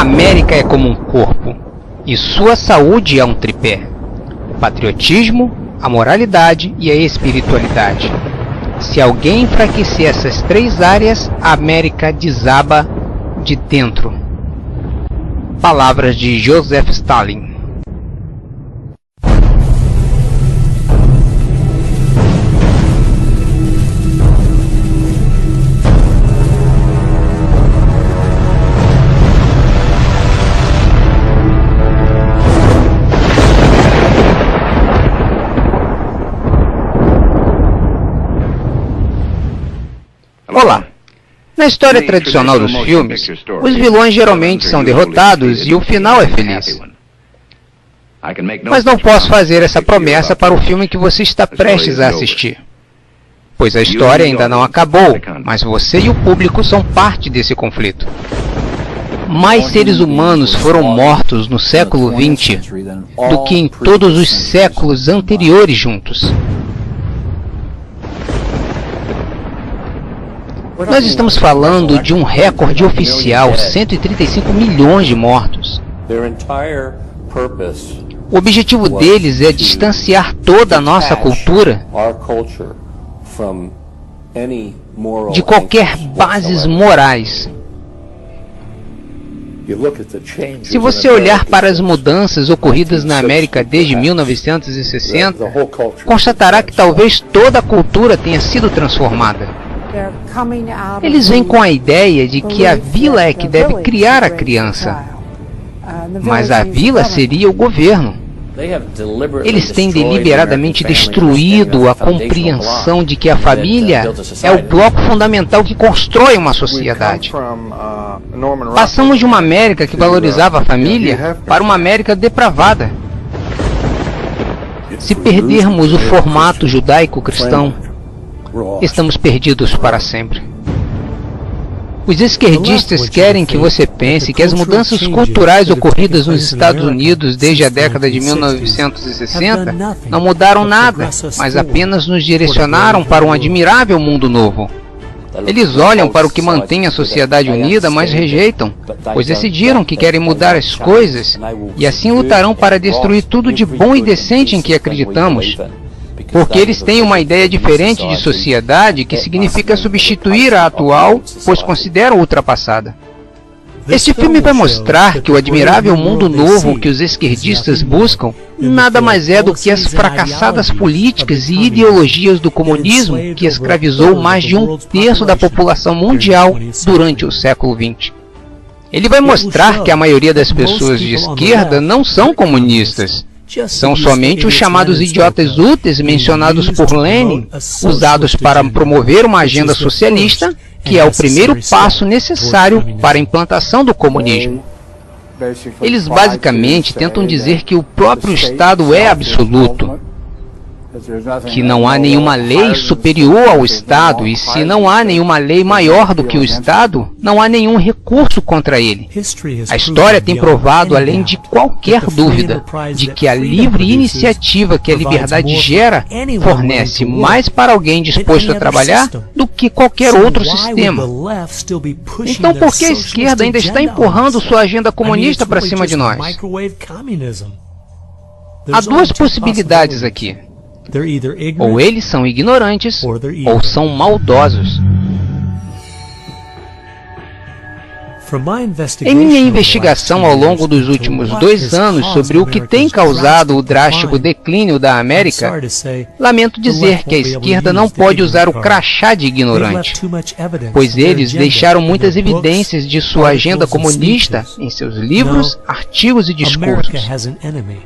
América é como um corpo, e sua saúde é um tripé: o patriotismo, a moralidade e a espiritualidade. Se alguém enfraquecer essas três áreas, a América desaba de dentro. Palavras de Joseph Stalin. Olá! Na história tradicional dos filmes, os vilões geralmente são derrotados e o final é feliz. Mas não posso fazer essa promessa para o filme que você está prestes a assistir, pois a história ainda não acabou, mas você e o público são parte desse conflito. Mais seres humanos foram mortos no século XX do que em todos os séculos anteriores juntos. Nós estamos falando de um recorde oficial: 135 milhões de mortos. O objetivo deles é distanciar toda a nossa cultura de qualquer bases morais. Se você olhar para as mudanças ocorridas na América desde 1960, constatará que talvez toda a cultura tenha sido transformada. Eles vêm com a ideia de que a vila é que deve criar a criança, mas a vila seria o governo. Eles têm deliberadamente destruído a compreensão de que a família é o bloco fundamental que constrói uma sociedade. Passamos de uma América que valorizava a família para uma América depravada. Se perdermos o formato judaico-cristão, estamos perdidos para sempre. Os esquerdistas querem que você pense que as mudanças culturais ocorridas nos Estados Unidos desde a década de 1960 não mudaram nada, mas apenas nos direcionaram para um admirável mundo novo. Eles olham para o que mantém a sociedade unida, mas rejeitam, pois decidiram que querem mudar as coisas e assim lutarão para destruir tudo de bom e decente em que acreditamos. Porque eles têm uma ideia diferente de sociedade que significa substituir a atual, pois consideram ultrapassada. Este filme vai mostrar que o admirável mundo novo que os esquerdistas buscam nada mais é do que as fracassadas políticas e ideologias do comunismo que escravizou mais de 1/3 da população mundial durante o século XX. Ele vai mostrar que a maioria das pessoas de esquerda não são comunistas. São somente os chamados idiotas úteis mencionados por Lenin, usados para promover uma agenda socialista, que é o primeiro passo necessário para a implantação do comunismo. Eles basicamente tentam dizer que o próprio Estado é absoluto, que não há nenhuma lei superior ao Estado, e se não há nenhuma lei maior do que o Estado, não há nenhum recurso contra ele. A história tem provado, além de qualquer dúvida, de que a livre iniciativa que a liberdade gera fornece mais para alguém disposto a trabalhar do que qualquer outro sistema. Então por que a esquerda ainda está empurrando sua agenda comunista para cima de nós? Há duas possibilidades aqui. Ou eles são ignorantes, ou são maldosos. Em minha investigação ao longo dos últimos 2 anos sobre o que tem causado o drástico declínio da América, lamento dizer que a esquerda não pode usar o crachá de ignorante, pois eles deixaram muitas evidências de sua agenda comunista em seus livros, artigos e discursos.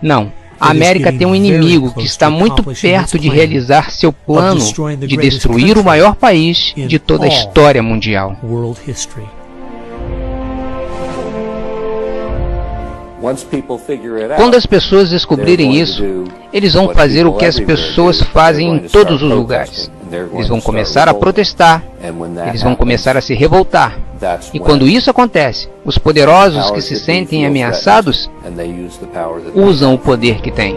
Não. A América tem um inimigo que está muito perto de realizar seu plano de destruir o maior país de toda a história mundial. Quando as pessoas descobrirem isso, eles vão fazer o que as pessoas fazem em todos os lugares. Eles vão começar a protestar, eles vão começar a se revoltar. E quando isso acontece, os poderosos que se sentem ameaçados usam o poder que têm.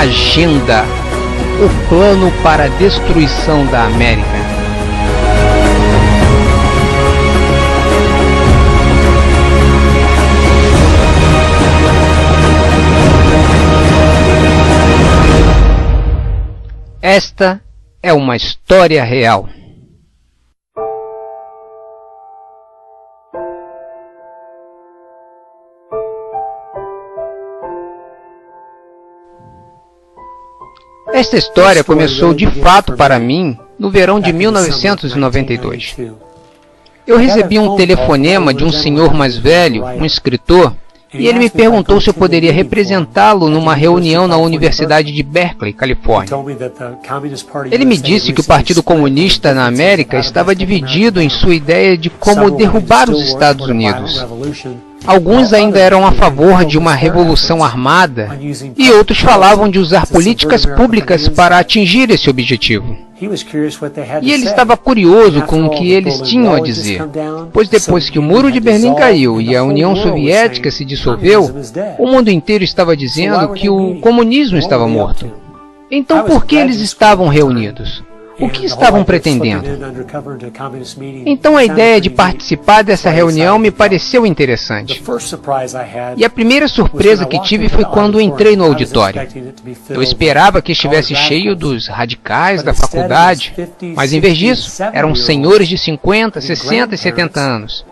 Agenda, o plano para a destruição da América. Esta é uma história real. Esta história começou de fato para mim no verão de 1992. Eu recebi um telefonema de um senhor mais velho, um escritor, e ele me perguntou se eu poderia representá-lo numa reunião na Universidade de Berkeley, Califórnia. Ele me disse que o Partido Comunista na América estava dividido em sua ideia de como derrubar os Estados Unidos. Alguns ainda eram a favor de uma revolução armada e outros falavam de usar políticas públicas para atingir esse objetivo. E ele estava curioso com o que eles tinham a dizer, pois depois que o Muro de Berlim caiu e a União Soviética se dissolveu, o mundo inteiro estava dizendo que o comunismo estava morto. Então por que eles estavam reunidos? O que estavam pretendendo? Então a ideia de participar dessa reunião me pareceu interessante. E a primeira surpresa que tive foi quando entrei no auditório. Eu esperava que estivesse cheio dos radicais da faculdade, mas em vez disso, eram senhores de 50, 60 e 70 anos,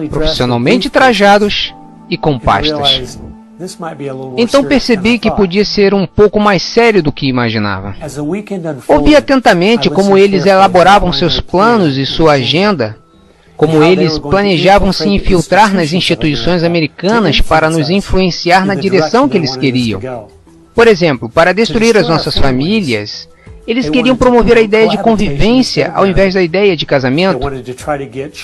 profissionalmente trajados e com pastas. Então percebi que podia ser um pouco mais sério do que imaginava. Ouvi atentamente como eles elaboravam seus planos e sua agenda, como eles planejavam se infiltrar nas instituições americanas para nos influenciar na direção que eles queriam. Por exemplo, para destruir as nossas famílias, eles queriam promover a ideia de convivência ao invés da ideia de casamento.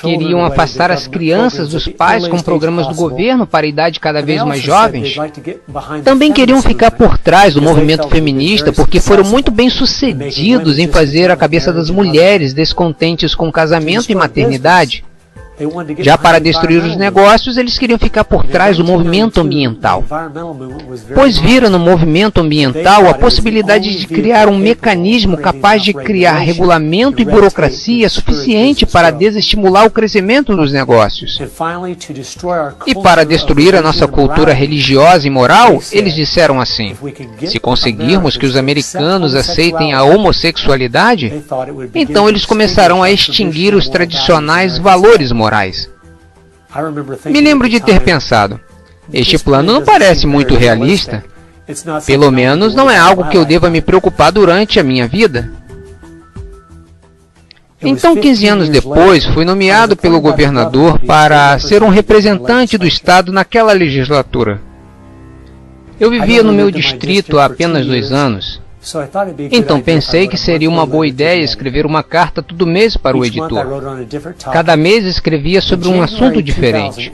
Queriam afastar as crianças dos pais com programas do governo para a idade cada vez mais jovens. Também queriam ficar por trás do movimento feminista porque foram muito bem sucedidos em fazer a cabeça das mulheres descontentes com casamento e maternidade. Já para destruir os negócios, eles queriam ficar por trás do movimento ambiental, pois viram no movimento ambiental a possibilidade de criar um mecanismo capaz de criar regulamento e burocracia suficiente para desestimular o crescimento dos negócios. E para destruir a nossa cultura religiosa e moral, eles disseram assim: se conseguirmos que os americanos aceitem a homossexualidade, então eles começarão a extinguir os tradicionais valores morais. Me lembro de ter pensado, este plano não parece muito realista, pelo menos não é algo que eu deva me preocupar durante a minha vida. Então, 15 anos depois, fui nomeado pelo governador para ser um representante do Estado naquela legislatura. Eu vivia no meu distrito há apenas 2 anos. Então pensei que seria uma boa ideia escrever uma carta todo mês para o editor. Cada mês escrevia sobre um assunto diferente.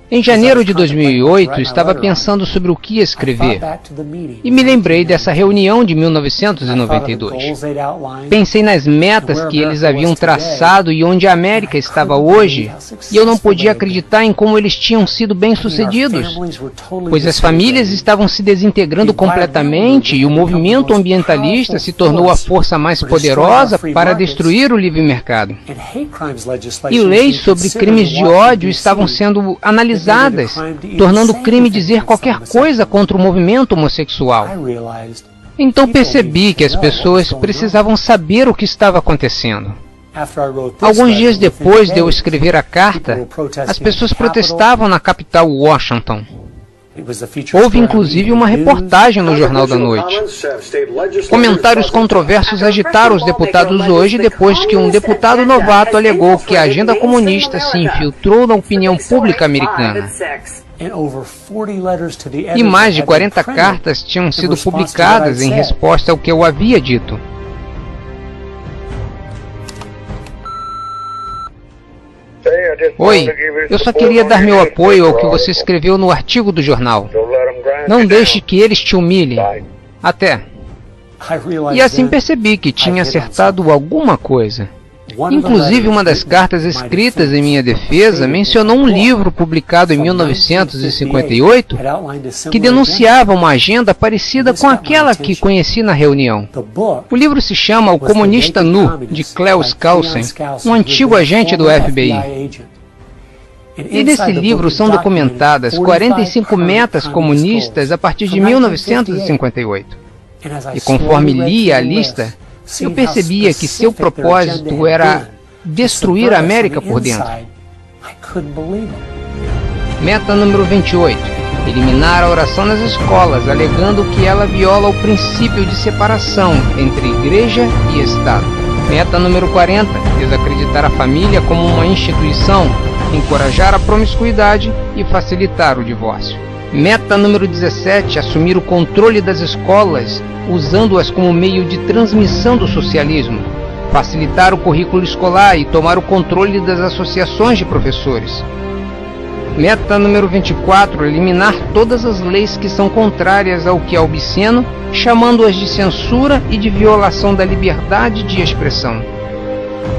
Em janeiro de 2008, estava pensando sobre o que escrever e me lembrei dessa reunião de 1992. Pensei nas metas que eles haviam traçado e onde a América estava hoje, e eu não podia acreditar em como eles tinham sido bem-sucedidos, pois as famílias estavam se desintegrando completamente e o movimento ambientalista se tornou a força mais poderosa para destruir o livre mercado. E leis sobre crimes de ódio estavam sendo analisadas, tornando crime dizer qualquer coisa contra o movimento homossexual. Então percebi que as pessoas precisavam saber o que estava acontecendo. Alguns dias depois de eu escrever a carta, as pessoas protestavam na capital Washington. Houve inclusive uma reportagem no Jornal da Noite. Comentários controversos agitaram os deputados hoje depois que um deputado novato alegou que a agenda comunista se infiltrou na opinião pública americana. E mais de 40 cartas tinham sido publicadas em resposta ao que eu havia dito. Oi, eu só queria dar meu apoio ao que você escreveu no artigo do jornal. Não deixe que eles te humilhem. Até. E assim percebi que tinha acertado alguma coisa. Inclusive, uma das cartas escritas em minha defesa mencionou um livro publicado em 1958 que denunciava uma agenda parecida com aquela que conheci na reunião. O livro se chama O Comunista Nu, de Cleo Skousen, um antigo agente do FBI. E nesse livro são documentadas 45 metas comunistas a partir de 1958. E conforme lia a lista, eu percebia que seu propósito era destruir a América por dentro. Meta número 28. Eliminar a oração nas escolas, alegando que ela viola o princípio de separação entre igreja e Estado. Meta número 40. Desacreditar a família como uma instituição, encorajar a promiscuidade e facilitar o divórcio. Meta número 17. Assumir o controle das escolas, usando-as como meio de transmissão do socialismo. Facilitar o currículo escolar e tomar o controle das associações de professores. Meta número 24. Eliminar todas as leis que são contrárias ao que é obsceno, chamando-as de censura e de violação da liberdade de expressão.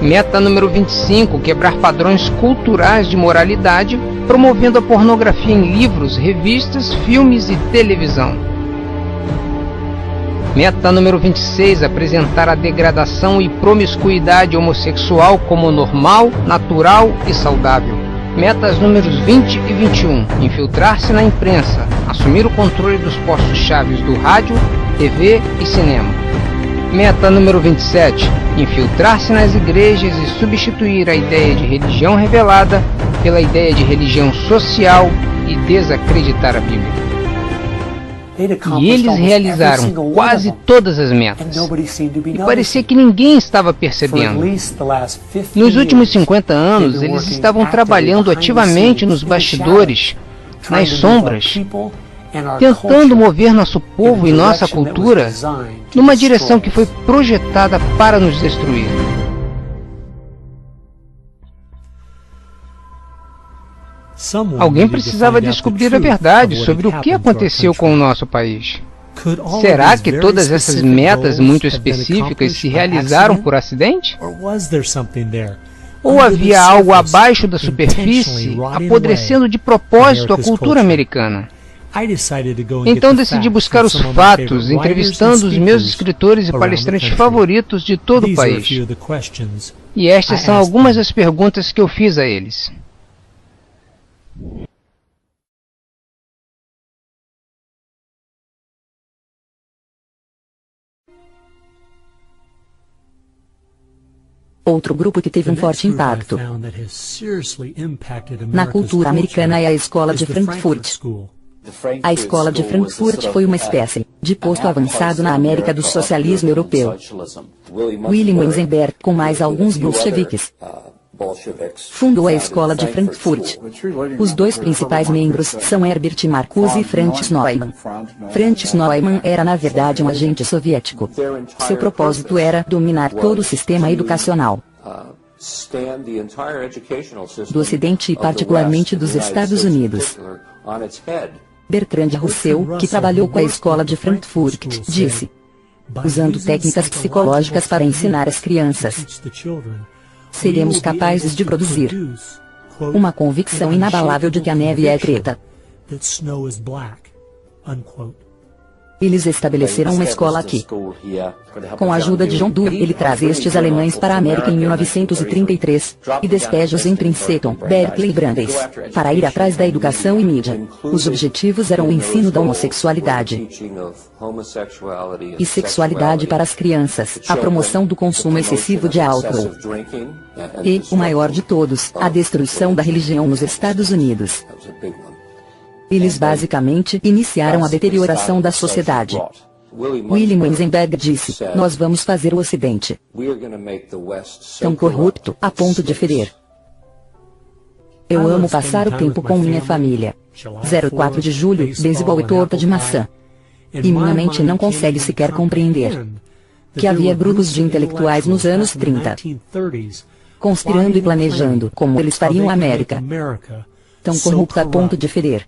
Meta número 25. Quebrar padrões culturais de moralidade, promovendo a pornografia em livros, revistas, filmes e televisão. Meta número 26. Apresentar a degradação e promiscuidade homossexual como normal, natural e saudável. Metas números 20 e 21. Infiltrar-se na imprensa, assumir o controle dos postos-chave do rádio, TV e cinema. Meta número 27. Infiltrar-se nas igrejas e substituir a ideia de religião revelada pela ideia de religião social e desacreditar a Bíblia. E eles realizaram quase todas as metas. E parecia que ninguém estava percebendo. Nos últimos 50 anos, eles estavam trabalhando ativamente nos bastidores, nas sombras, tentando mover nosso povo e nossa cultura numa direção que foi projetada para nos destruir. Alguém precisava descobrir a verdade sobre o que aconteceu com o nosso país. Será que todas essas metas muito específicas se realizaram por acidente? Ou havia algo abaixo da superfície apodrecendo de propósito a cultura americana? Então decidi buscar os fatos, entrevistando os meus escritores e palestrantes favoritos de todo o país. E estas são algumas das perguntas que eu fiz a eles. Outro grupo que teve um forte impacto na cultura americana é a Escola de Frankfurt. A Escola de Frankfurt foi uma espécie de posto avançado na América do socialismo europeu. William Weizenberg, com mais alguns bolcheviques, fundou a Escola de Frankfurt. Os dois principais membros são Herbert Marcuse e Franz Neumann. Franz Neumann era na verdade um agente soviético. Seu propósito era dominar todo o sistema educacional do Ocidente e particularmente dos Estados Unidos. Bertrand Russell, que trabalhou com a Escola de Frankfurt, disse: usando técnicas psicológicas para ensinar as crianças, seremos capazes de produzir uma convicção inabalável de que a neve é preta. Eles estabeleceram uma escola aqui. Com a ajuda de John Dewey, ele traz estes alemães para a América em 1933 e despeja-os em Princeton, Berkeley e Brandeis para ir atrás da educação e mídia. Os objetivos eram o ensino da homossexualidade e sexualidade para as crianças, a promoção do consumo excessivo de álcool e, o maior de todos, a destruição da religião nos Estados Unidos. Eles basicamente iniciaram a deterioração da sociedade. William Weizenberg disse: nós vamos fazer o Ocidente tão corrupto, a ponto de ferir. Eu amo passar o tempo com minha família. 04 de julho, beisebol e torta de maçã. E minha mente não consegue sequer compreender que havia grupos de intelectuais nos anos 30 conspirando e planejando como eles fariam a América tão corrupta a ponto de ferir.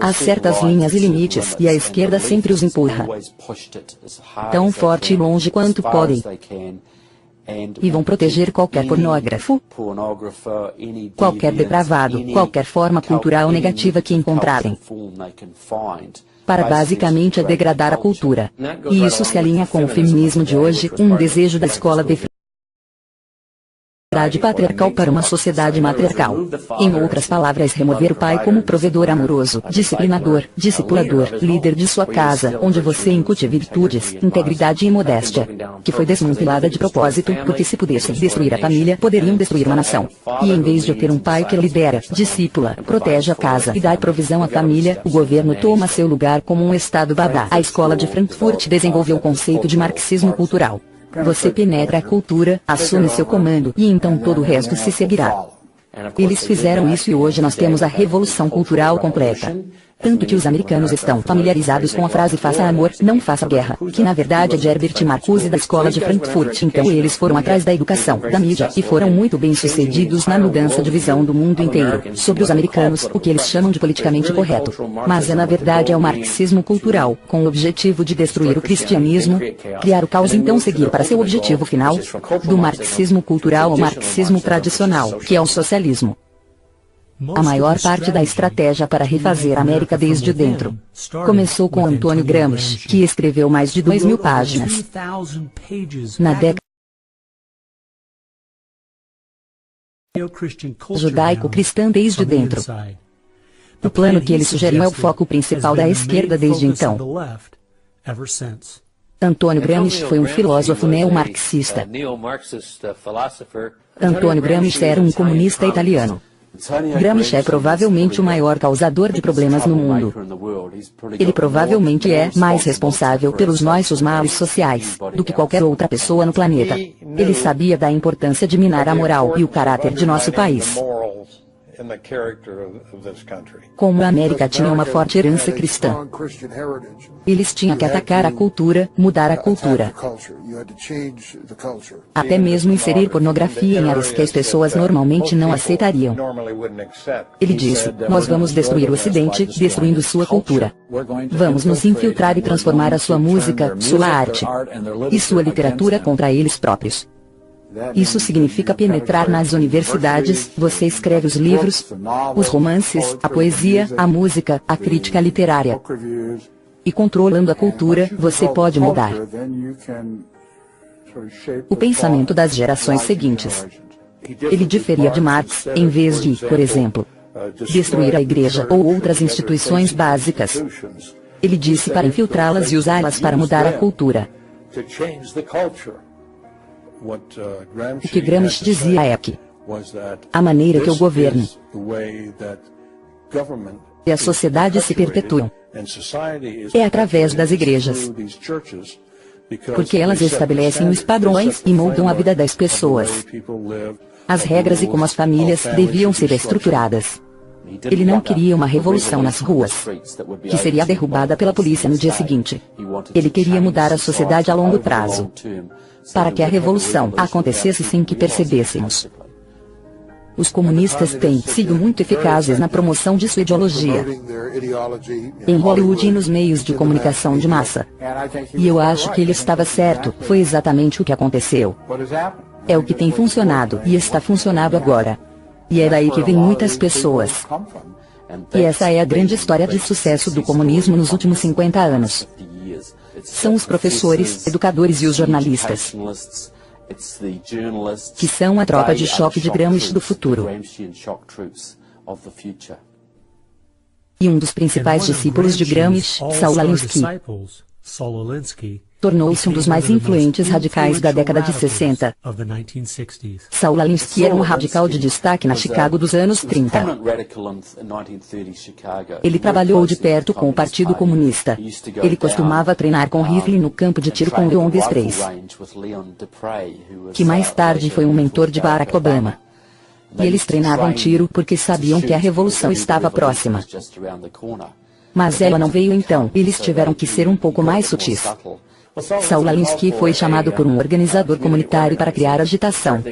Há certas linhas e limites, e a esquerda sempre os empurra tão forte e longe quanto podem. E vão proteger qualquer pornógrafo, qualquer depravado, qualquer forma cultural negativa que encontrarem, para basicamente degradar a cultura. E isso se alinha com o feminismo de hoje, um desejo da escola de patriarcal para uma sociedade matriarcal. Em outras palavras, remover o pai como provedor amoroso, disciplinador, discipulador, líder de sua casa, onde você incute virtudes, integridade e modéstia, que foi desmantelada de propósito, porque se pudessem destruir a família, poderiam destruir uma nação. E em vez de ter um pai que lidera, discipula, protege a casa e dá provisão à família, o governo toma seu lugar como um estado babá. A escola de Frankfurt desenvolveu o conceito de marxismo cultural. Você penetra a cultura, assume seu comando, e então todo o resto se seguirá. Eles fizeram isso e hoje nós temos a revolução cultural completa. Tanto que os americanos estão familiarizados com a frase faça amor, não faça guerra, que na verdade é de Herbert Marcuse da escola de Frankfurt. Então eles foram atrás da educação, da mídia, e foram muito bem sucedidos na mudança de visão do mundo inteiro, sobre os americanos, o que eles chamam de politicamente correto. Mas na verdade é o marxismo cultural, com o objetivo de destruir o cristianismo, criar o caos e então seguir para seu objetivo final, do marxismo cultural ao marxismo tradicional, que é o socialismo. A maior parte da estratégia para refazer a América desde dentro começou com Antônio Gramsci, que escreveu mais de 2.000 páginas na década judaico-cristã desde dentro. O plano que ele sugeriu é o foco principal da esquerda desde então. Antônio Gramsci foi um filósofo neo-marxista. Antônio Gramsci era um comunista italiano. Gramsci é provavelmente o maior causador de problemas no mundo. Ele provavelmente é mais responsável pelos nossos males sociais do que qualquer outra pessoa no planeta. Ele sabia da importância de minar a moral e o caráter de nosso país. Como a América tinha uma forte herança cristã, eles tinham que atacar a cultura, mudar a cultura. Até mesmo inserir pornografia em áreas que as pessoas normalmente não aceitariam. Ele disse, nós vamos destruir o Ocidente, destruindo sua cultura. Vamos nos infiltrar e transformar a sua música, sua arte e sua literatura contra eles próprios. Isso significa penetrar nas universidades, você escreve os livros, os romances, a poesia, a música, a crítica literária. E controlando a cultura, você pode mudar o pensamento das gerações seguintes. Ele diferia de Marx, em vez de, por exemplo, destruir a igreja ou outras instituições básicas. Ele disse para infiltrá-las e usá-las para mudar a cultura. O que Gramsci dizia é que a maneira que o governo e a sociedade se perpetuam é através das igrejas, porque elas estabelecem os padrões e moldam a vida das pessoas, as regras e como as famílias deviam ser estruturadas. Ele não queria uma revolução nas ruas, que seria derrubada pela polícia no dia seguinte. Ele queria mudar a sociedade a longo prazo, para que a revolução acontecesse sem que percebêssemos. Os comunistas têm sido muito eficazes na promoção de sua ideologia em Hollywood e nos meios de comunicação de massa. E eu acho que ele estava certo, foi exatamente o que aconteceu. É o que tem funcionado e está funcionando agora. E é daí que vêm muitas pessoas. E essa é a grande história de sucesso do comunismo nos últimos 50 anos. São os professores, educadores e os jornalistas, que são a tropa de choque de Gramsci do futuro. E um dos principais discípulos de Gramsci, Saul Alinsky, tornou-se um dos mais influentes radicais da década de 60. Saul Alinsky era um radical de destaque na Chicago dos anos 30. Ele trabalhou de perto com o Partido Comunista. Ele costumava treinar com rifle no campo de tiro com Leon Desprez, que mais tarde foi um mentor de Barack Obama. E eles treinavam tiro porque sabiam que a revolução estava próxima. Mas ela não veio então, eles tiveram que ser um pouco mais sutis. Saul Alinsky foi chamado por um organizador comunitário para criar agitação.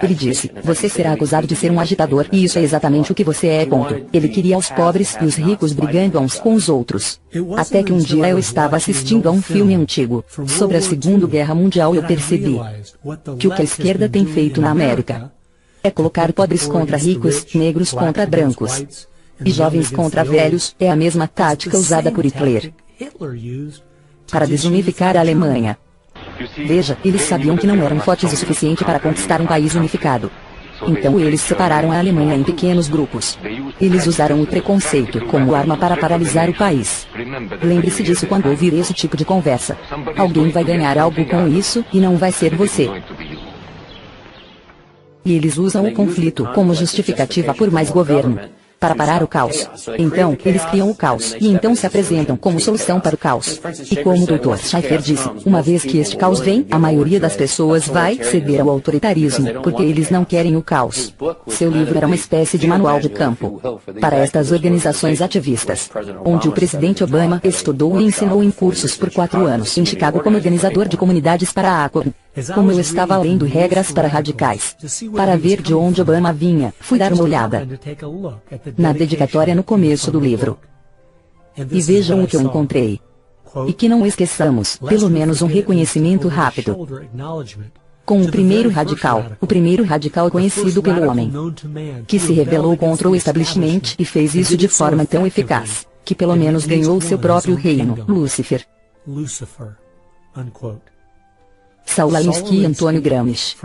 Ele disse, você será acusado de ser um agitador, e isso é exatamente o que você é, ponto. Ele queria os pobres e os ricos brigando uns com os outros. Até que um dia eu estava assistindo a um filme antigo, sobre a Segunda Guerra Mundial e eu percebi que o que a esquerda tem feito na América é colocar pobres contra ricos, negros contra brancos, e jovens contra velhos, é a mesma tática usada por Hitler para desunificar a Alemanha. Veja, eles sabiam que não eram fortes o suficiente para conquistar um país unificado. Então eles separaram a Alemanha em pequenos grupos. Eles usaram o preconceito como arma para paralisar o país. Lembre-se disso quando ouvir esse tipo de conversa. Alguém vai ganhar algo com isso, e não vai ser você. E eles usam o conflito como justificativa por mais governo, para parar o caos. Então, eles criam o caos, e então se apresentam como solução para o caos. E como o Dr. Schaefer disse, uma vez que este caos vem, a maioria das pessoas vai ceder ao autoritarismo, porque eles não querem o caos. Seu livro era uma espécie de manual de campo para estas organizações ativistas, onde o presidente Obama estudou e ensinou em cursos por 4 anos em Chicago como organizador de comunidades para a ACOB. Como eu estava lendo regras para radicais, para ver de onde Obama vinha, fui dar uma olhada na dedicatória no começo do livro. E vejam o que eu encontrei. E que não esqueçamos, pelo menos um reconhecimento rápido. Com o primeiro radical conhecido pelo homem, que se rebelou contra o establishment e fez isso de forma tão eficaz, que pelo menos ganhou seu próprio reino, Lúcifer. Saul Alinsky e Antônio Gramsci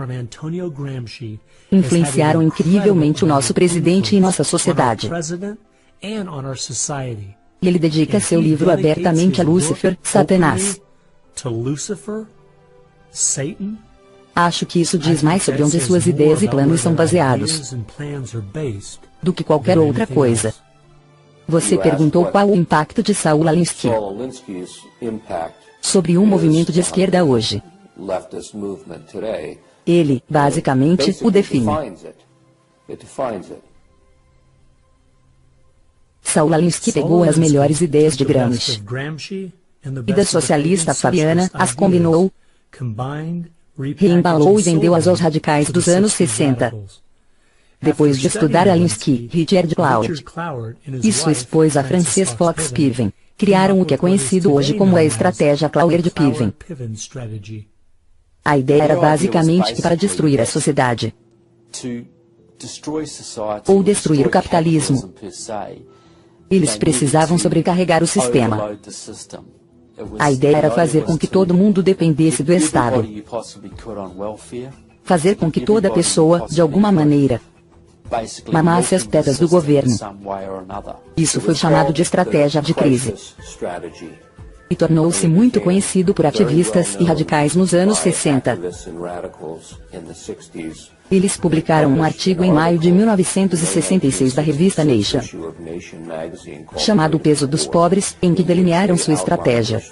influenciaram incrivelmente o nosso presidente e nossa sociedade. E ele dedica seu livro abertamente a Lúcifer, Satanás. Acho que isso diz mais sobre onde suas ideias e planos são baseados do que qualquer outra coisa. Você perguntou qual o impacto de Saul Alinsky sobre o movimento de esquerda hoje. Ele, basicamente, o define. Saul Alinsky pegou as melhores ideias de Gramsci e da socialista Fabiana, as combinou, reembalou e vendeu-as aos radicais dos anos 60. Depois de estudar Alinsky, Richard Cloud e sua esposa Frances Fox Piven criaram o que é conhecido hoje como a estratégia Cloward-Piven. A ideia era basicamente que para destruir a sociedade, ou destruir o capitalismo, eles precisavam sobrecarregar o sistema. A ideia era fazer com que todo mundo dependesse do Estado. Fazer com que toda pessoa, de alguma maneira, mamasse as tetas do governo. Isso foi chamado de estratégia de crise. E tornou-se muito conhecido por ativistas e radicais nos anos 60. Eles publicaram um artigo em maio de 1966 da revista Nation, chamado O Peso dos Pobres, em que delinearam sua estratégia.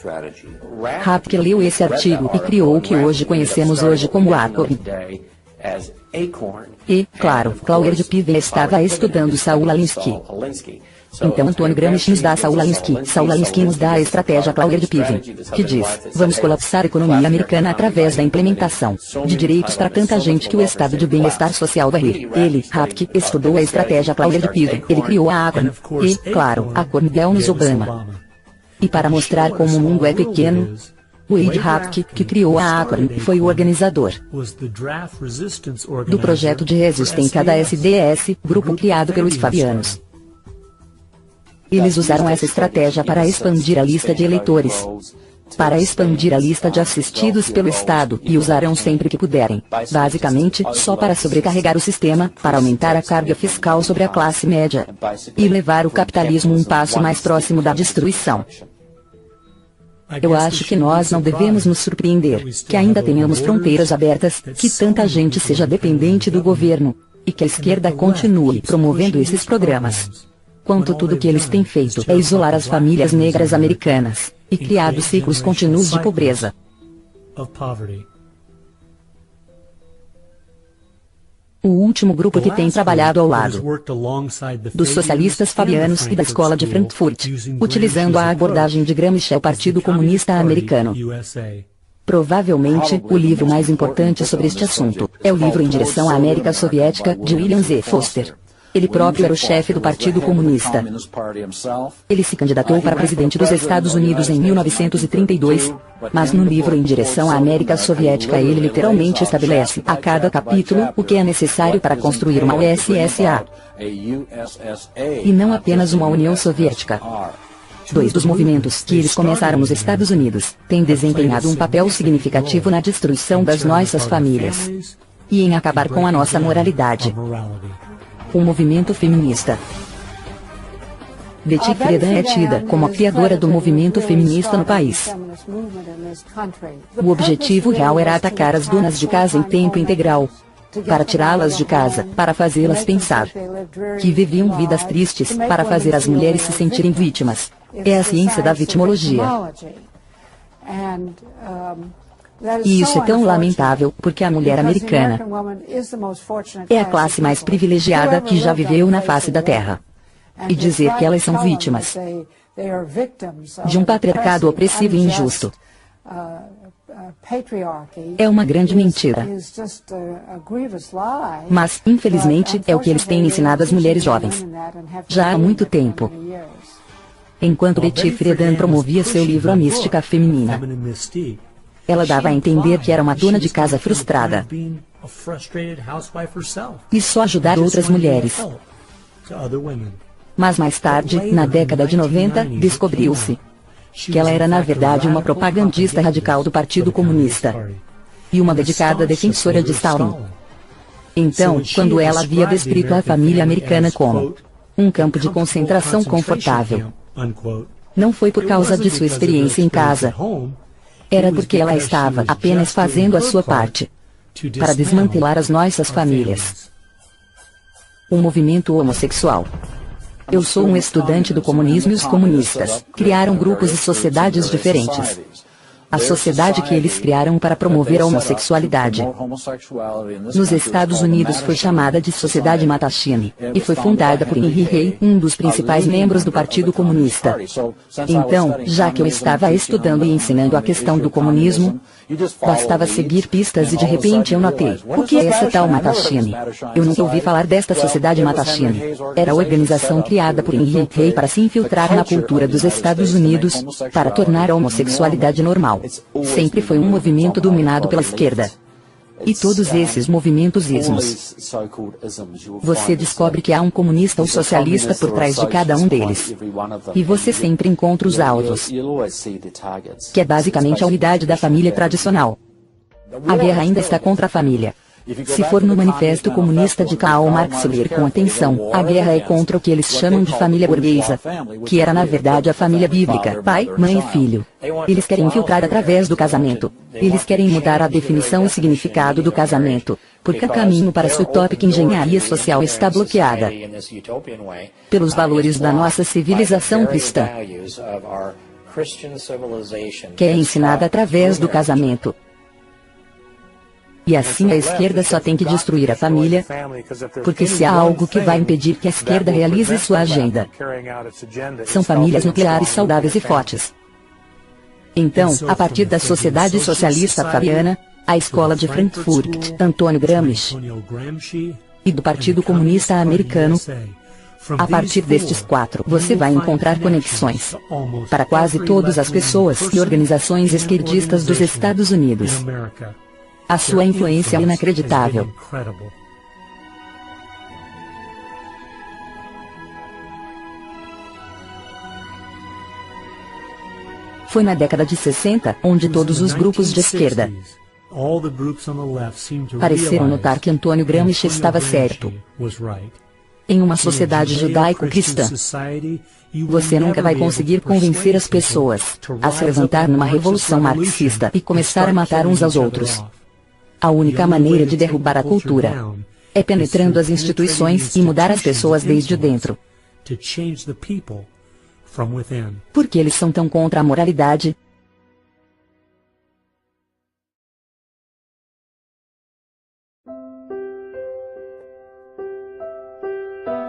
Rapke leu esse artigo e criou o que hoje conhecemos hoje como ACOB. E, claro, Cloward-Piven estava estudando Saul Alinsky. Então Antônio Gramsci nos dá Saul Alinsky nos dá a estratégia Cloward-Piven, que diz, vamos colapsar a economia americana através da implementação de direitos para tanta gente que o estado de bem-estar social vai rir. Ele, Rapke, estudou a estratégia Cloward-Piven, ele criou a ACORN, e, claro, a ACORN deu-nos Obama. E para mostrar como o mundo é pequeno, Wade Rapke, que criou a ACORN, foi o organizador do projeto de resistência da SDS, grupo criado pelos Fabianos. Eles usaram essa estratégia para expandir a lista de eleitores, para expandir a lista de assistidos pelo Estado, e usarão sempre que puderem, basicamente, só para sobrecarregar o sistema, para aumentar a carga fiscal sobre a classe média, e levar o capitalismo um passo mais próximo da destruição. Eu acho que nós não devemos nos surpreender, que ainda tenhamos fronteiras abertas, que tanta gente seja dependente do governo, e que a esquerda continue promovendo esses programas. Quanto tudo que eles têm feito é isolar as famílias negras americanas, e criado ciclos contínuos de pobreza. O último grupo que tem trabalhado ao lado dos socialistas fabianos e da Escola de Frankfurt, utilizando a abordagem de Gramsci é o Partido Comunista Americano. Provavelmente, o livro mais importante sobre este assunto é o livro Em Direção à América Soviética, de William Z. Foster. Ele próprio era o chefe do Partido Comunista. Ele se candidatou para presidente dos Estados Unidos em 1932, mas no livro Em Direção à América Soviética ele literalmente estabelece a cada capítulo o que é necessário para construir uma USSA, e não apenas uma União Soviética. Dois dos movimentos que eles começaram nos Estados Unidos têm desempenhado um papel significativo na destruição das nossas famílias e em acabar com a nossa moralidade. O movimento feminista. Betty Friedan é tida como a criadora do movimento feminista no país. O objetivo real era atacar as donas de casa em tempo integral, para tirá-las de casa, para fazê-las pensar que viviam vidas tristes, para fazer as mulheres se sentirem vítimas. É a ciência da vitimologia. E isso é tão lamentável, porque a mulher americana é a classe mais privilegiada que já viveu na face da Terra. E dizer que elas são vítimas de um patriarcado opressivo e injusto é uma grande mentira. Mas, infelizmente, é o que eles têm ensinado às mulheres jovens já há muito tempo. Enquanto Betty Friedan promovia seu livro A Mística Feminina, ela dava a entender que era uma dona de casa frustrada e só ajudar outras mulheres. Mas mais tarde, na década de 90, descobriu-se que ela era na verdade uma propagandista radical do Partido Comunista e uma dedicada defensora de Stalin. Então, quando ela havia descrito a família americana como um campo de concentração confortável, não foi por causa de sua experiência em casa, era porque ela estava apenas fazendo a sua parte para desmantelar as nossas famílias. O movimento homossexual. Eu sou um estudante do comunismo e os comunistas criaram grupos e sociedades diferentes. A sociedade que eles criaram para promover a homossexualidade nos Estados Unidos foi chamada de Sociedade Mattachine, e foi fundada por Henry Rey, um dos principais membros do Partido Comunista. Então, já que eu estava estudando e ensinando a questão do comunismo, bastava seguir pistas e de repente eu notei, o que é essa tal Mattachine? Eu nunca ouvi falar desta Sociedade Mattachine. Era a organização criada por Henry Rey para se infiltrar na cultura dos Estados Unidos, para tornar a homossexualidade normal. Sempre foi um movimento dominado pela esquerda. E todos esses movimentos ismos, você descobre que há um comunista ou socialista por trás de cada um deles. E você sempre encontra os alvos, que é basicamente a unidade da família tradicional. A guerra ainda está contra a família. Se for no Manifesto Comunista de Karl Marx ler com atenção, a guerra é contra o que eles chamam de família burguesa, que era na verdade a família bíblica, pai, mãe e filho. Eles querem infiltrar através do casamento. Eles querem mudar a definição e significado do casamento, porque o caminho para sua utópica engenharia social está bloqueada pelos valores da nossa civilização cristã, que é ensinada através do casamento. E assim a esquerda só tem que destruir a família, porque se há algo que vai impedir que a esquerda realize sua agenda, são famílias nucleares saudáveis e fortes. Então, a partir da Sociedade Socialista Fabiana, a Escola de Frankfurt, Antônio Gramsci, e do Partido Comunista Americano, a partir destes quatro, você vai encontrar conexões para quase todas as pessoas e organizações esquerdistas dos Estados Unidos. A sua influência é inacreditável. Foi na década de 60, onde todos os grupos de esquerda pareceram notar que Antônio Gramsci estava certo. Em uma sociedade judaico-cristã, você nunca vai conseguir convencer as pessoas a se levantar numa revolução marxista e começar a matar uns aos outros. A única maneira de derrubar a cultura é penetrando as instituições e mudar as pessoas desde dentro. Por que eles são tão contra a moralidade?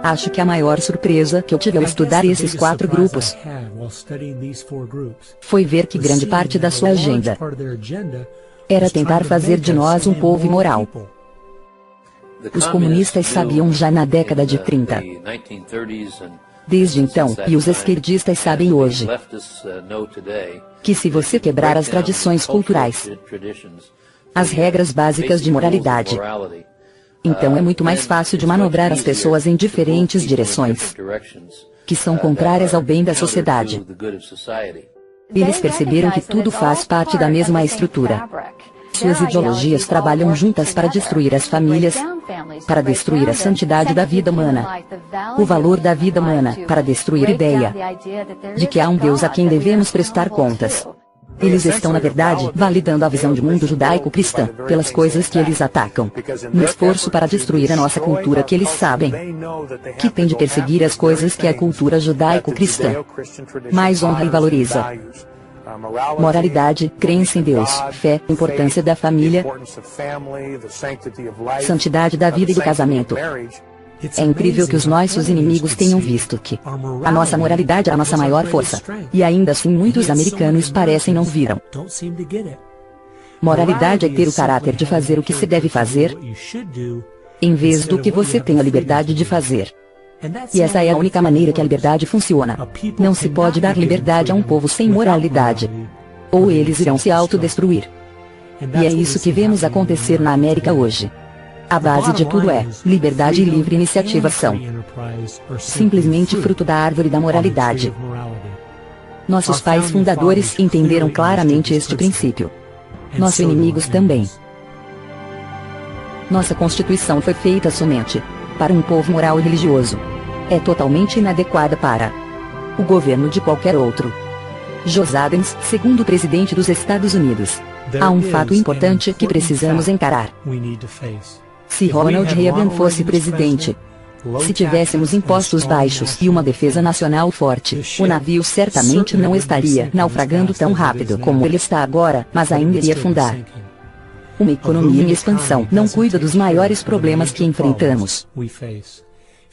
Acho que a maior surpresa que eu tive ao estudar esses 4 grupos foi ver que grande parte da sua agenda era tentar fazer de nós um povo imoral. Os comunistas sabiam já na década de 30. Desde então, e os esquerdistas sabem hoje, que se você quebrar as tradições culturais, as regras básicas de moralidade, então é muito mais fácil de manobrar as pessoas em diferentes direções, que são contrárias ao bem da sociedade. Eles perceberam que tudo faz parte da mesma estrutura. Suas ideologias trabalham juntas para destruir as famílias, para destruir a santidade da vida humana, o valor da vida humana, para destruir a ideia de que há um Deus a quem devemos prestar contas. Eles estão, na verdade, validando a visão de mundo judaico-cristã, pelas coisas que eles atacam, no esforço para destruir a nossa cultura que eles sabem que tem de perseguir as coisas que a cultura judaico-cristã mais honra e valoriza. Moralidade, crença em Deus, fé, importância da família, santidade da vida e do casamento. É incrível que os nossos inimigos tenham visto que a nossa moralidade é a nossa maior força. E ainda assim muitos americanos parecem não viram. Moralidade é ter o caráter de fazer o que se deve fazer, em vez do que você tem a liberdade de fazer. E essa é a única maneira que a liberdade funciona. Não se pode dar liberdade a um povo sem moralidade, ou eles irão se autodestruir. E é isso que vemos acontecer na América hoje. A base de tudo é liberdade e livre iniciativa são simplesmente fruto da árvore da moralidade. Nossos pais fundadores entenderam claramente este princípio. Nossos inimigos também. Nossa Constituição foi feita somente para um povo moral e religioso. É totalmente inadequada para o governo de qualquer outro. José Adams, segundo presidente dos Estados Unidos. Há um fato importante que precisamos encarar. Se Ronald Reagan fosse presidente, se tivéssemos impostos baixos e uma defesa nacional forte, o navio certamente não estaria naufragando tão rápido como ele está agora, mas ainda iria afundar. Uma economia em expansão não cuida dos maiores problemas que enfrentamos.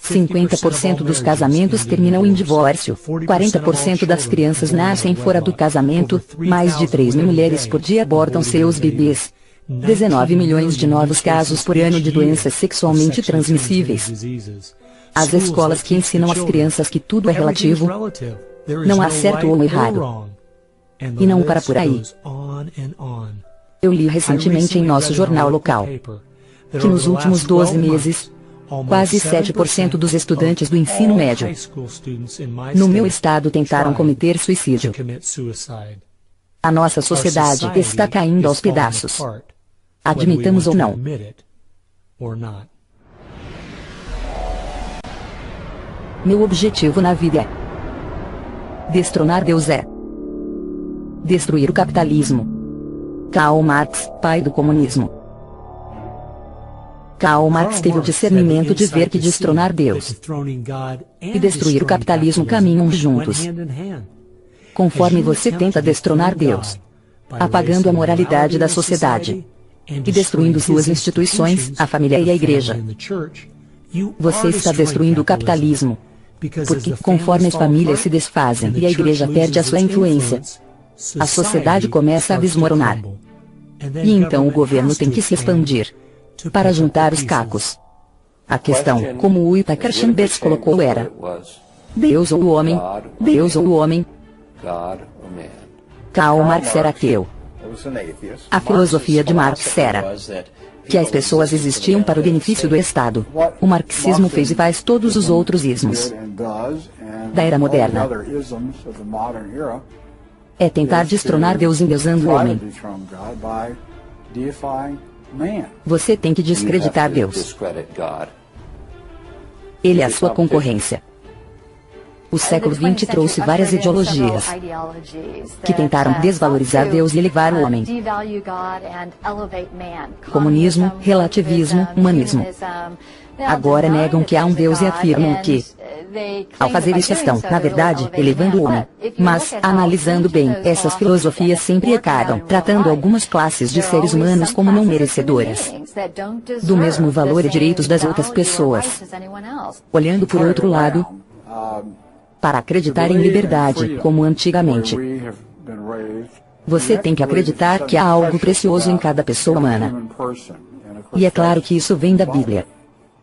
50% dos casamentos terminam em divórcio, 40% das crianças nascem fora do casamento, mais de 3 mil mulheres por dia abortam seus bebês. 19 milhões de novos casos por ano de doenças sexualmente transmissíveis. As escolas que ensinam às crianças que tudo é relativo, não há certo ou errado. E não para por aí. Eu li recentemente em nosso jornal local que nos últimos 12 meses, quase 7% dos estudantes do ensino médio no meu estado tentaram cometer suicídio. A nossa sociedade está caindo aos pedaços. Admitamos ou não. Meu objetivo na vida é destronar Deus, destruir o capitalismo. Karl Marx, pai do comunismo. Karl Marx teve o discernimento de ver que destronar Deus e destruir o capitalismo caminham juntos. Conforme você tenta destronar Deus, apagando a moralidade da sociedade e destruindo suas instituições, a família e a igreja, você está destruindo o capitalismo. Porque, conforme as famílias se desfazem e a igreja perde a sua influência, a sociedade começa a desmoronar. E então o governo tem que se expandir para juntar os cacos. A questão, como o Whittaker Chambers colocou, era: Deus ou o homem? Deus ou o homem? Karl Marx era ateu. A filosofia de Marx era que as pessoas existiam para o benefício do Estado. O marxismo fez e faz todos os outros ismos da era moderna. É tentar destronar Deus endeusando o homem. Você tem que descreditar Deus. Ele é a sua concorrência. O século XX trouxe várias ideologias que tentaram desvalorizar Deus e elevar o homem. Comunismo, relativismo, humanismo. Agora negam que há um Deus e afirmam que Ao fazer isso estão, na verdade, elevando o homem. Mas, analisando bem, essas filosofias sempre acabam tratando algumas classes de seres humanos como não merecedoras do mesmo valor e direitos das outras pessoas. Olhando por outro lado, para acreditar em liberdade, como antigamente, você tem que acreditar que há algo precioso em cada pessoa humana. E é claro que isso vem da Bíblia.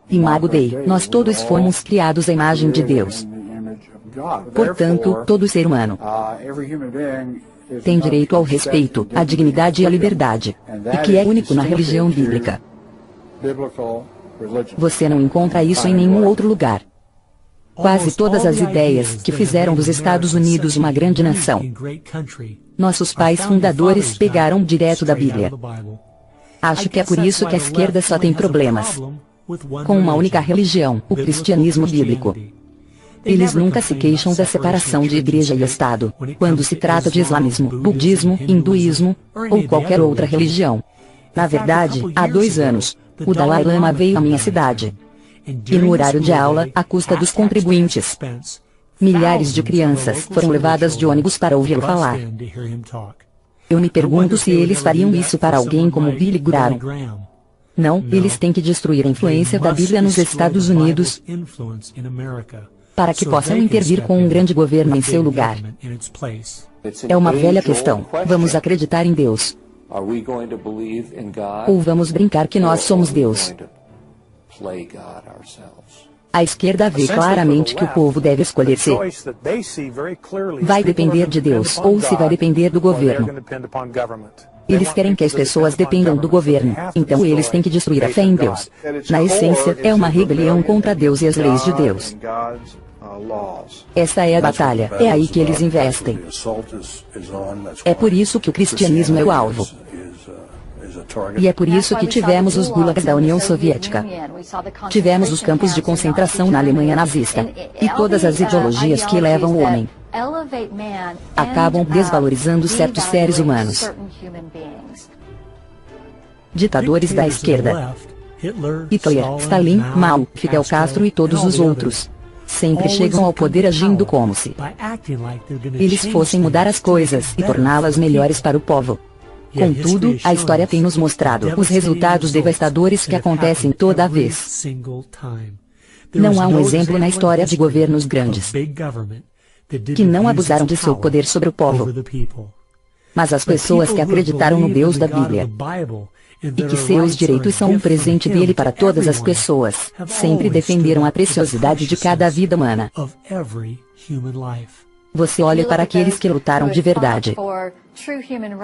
Imago Dei, nós todos fomos criados à imagem de Deus. Portanto, todo ser humano tem direito ao respeito, à dignidade e à liberdade, e que é único na religião bíblica. Você não encontra isso em nenhum outro lugar. Quase todas as ideias que fizeram dos Estados Unidos uma grande nação, nossos pais fundadores pegaram direto da Bíblia. Acho que é por isso que a esquerda só tem problemas com uma única religião, o cristianismo bíblico. Eles nunca se queixam da separação de igreja e Estado, quando se trata de islamismo, budismo, hinduísmo, ou qualquer outra religião. Na verdade, há 2 anos, o Dalai Lama veio à minha cidade. E no horário de aula, à custa dos contribuintes, milhares de crianças foram levadas de ônibus para ouvi-lo falar. Eu me pergunto se eles fariam isso para alguém como Billy Graham. Não, eles têm que destruir a influência da Bíblia nos Estados Unidos para que possam intervir com um grande governo em seu lugar. É uma velha questão. Vamos acreditar em Deus? Ou vamos brincar que nós somos Deus? A esquerda vê claramente que o povo deve escolher se vai depender de Deus ou se vai depender do governo. Eles querem que as pessoas dependam do governo, então eles têm que destruir a fé em Deus. Na essência, é uma rebelião contra Deus e as leis de Deus. Essa é a batalha, é aí que eles investem. É por isso que o cristianismo é o alvo. E é por isso que tivemos os gulags da União Soviética. Tivemos os campos de concentração na Alemanha nazista. E todas as ideologias que elevam o homem acabam desvalorizando certos seres humanos. Ditadores da esquerda, Hitler, Stalin, Mao, Fidel Castro e todos os outros, sempre chegam ao poder agindo como se eles fossem mudar as coisas e torná-las melhores para o povo. Contudo, a história tem nos mostrado os resultados devastadores que acontecem toda vez. Não há um exemplo na história de governos grandes que não abusaram de seu poder sobre o povo. Mas as pessoas que acreditaram no Deus da Bíblia e que seus direitos são um presente dele para todas as pessoas, sempre defenderam a preciosidade de cada vida humana. Você olha para aqueles que lutaram de verdade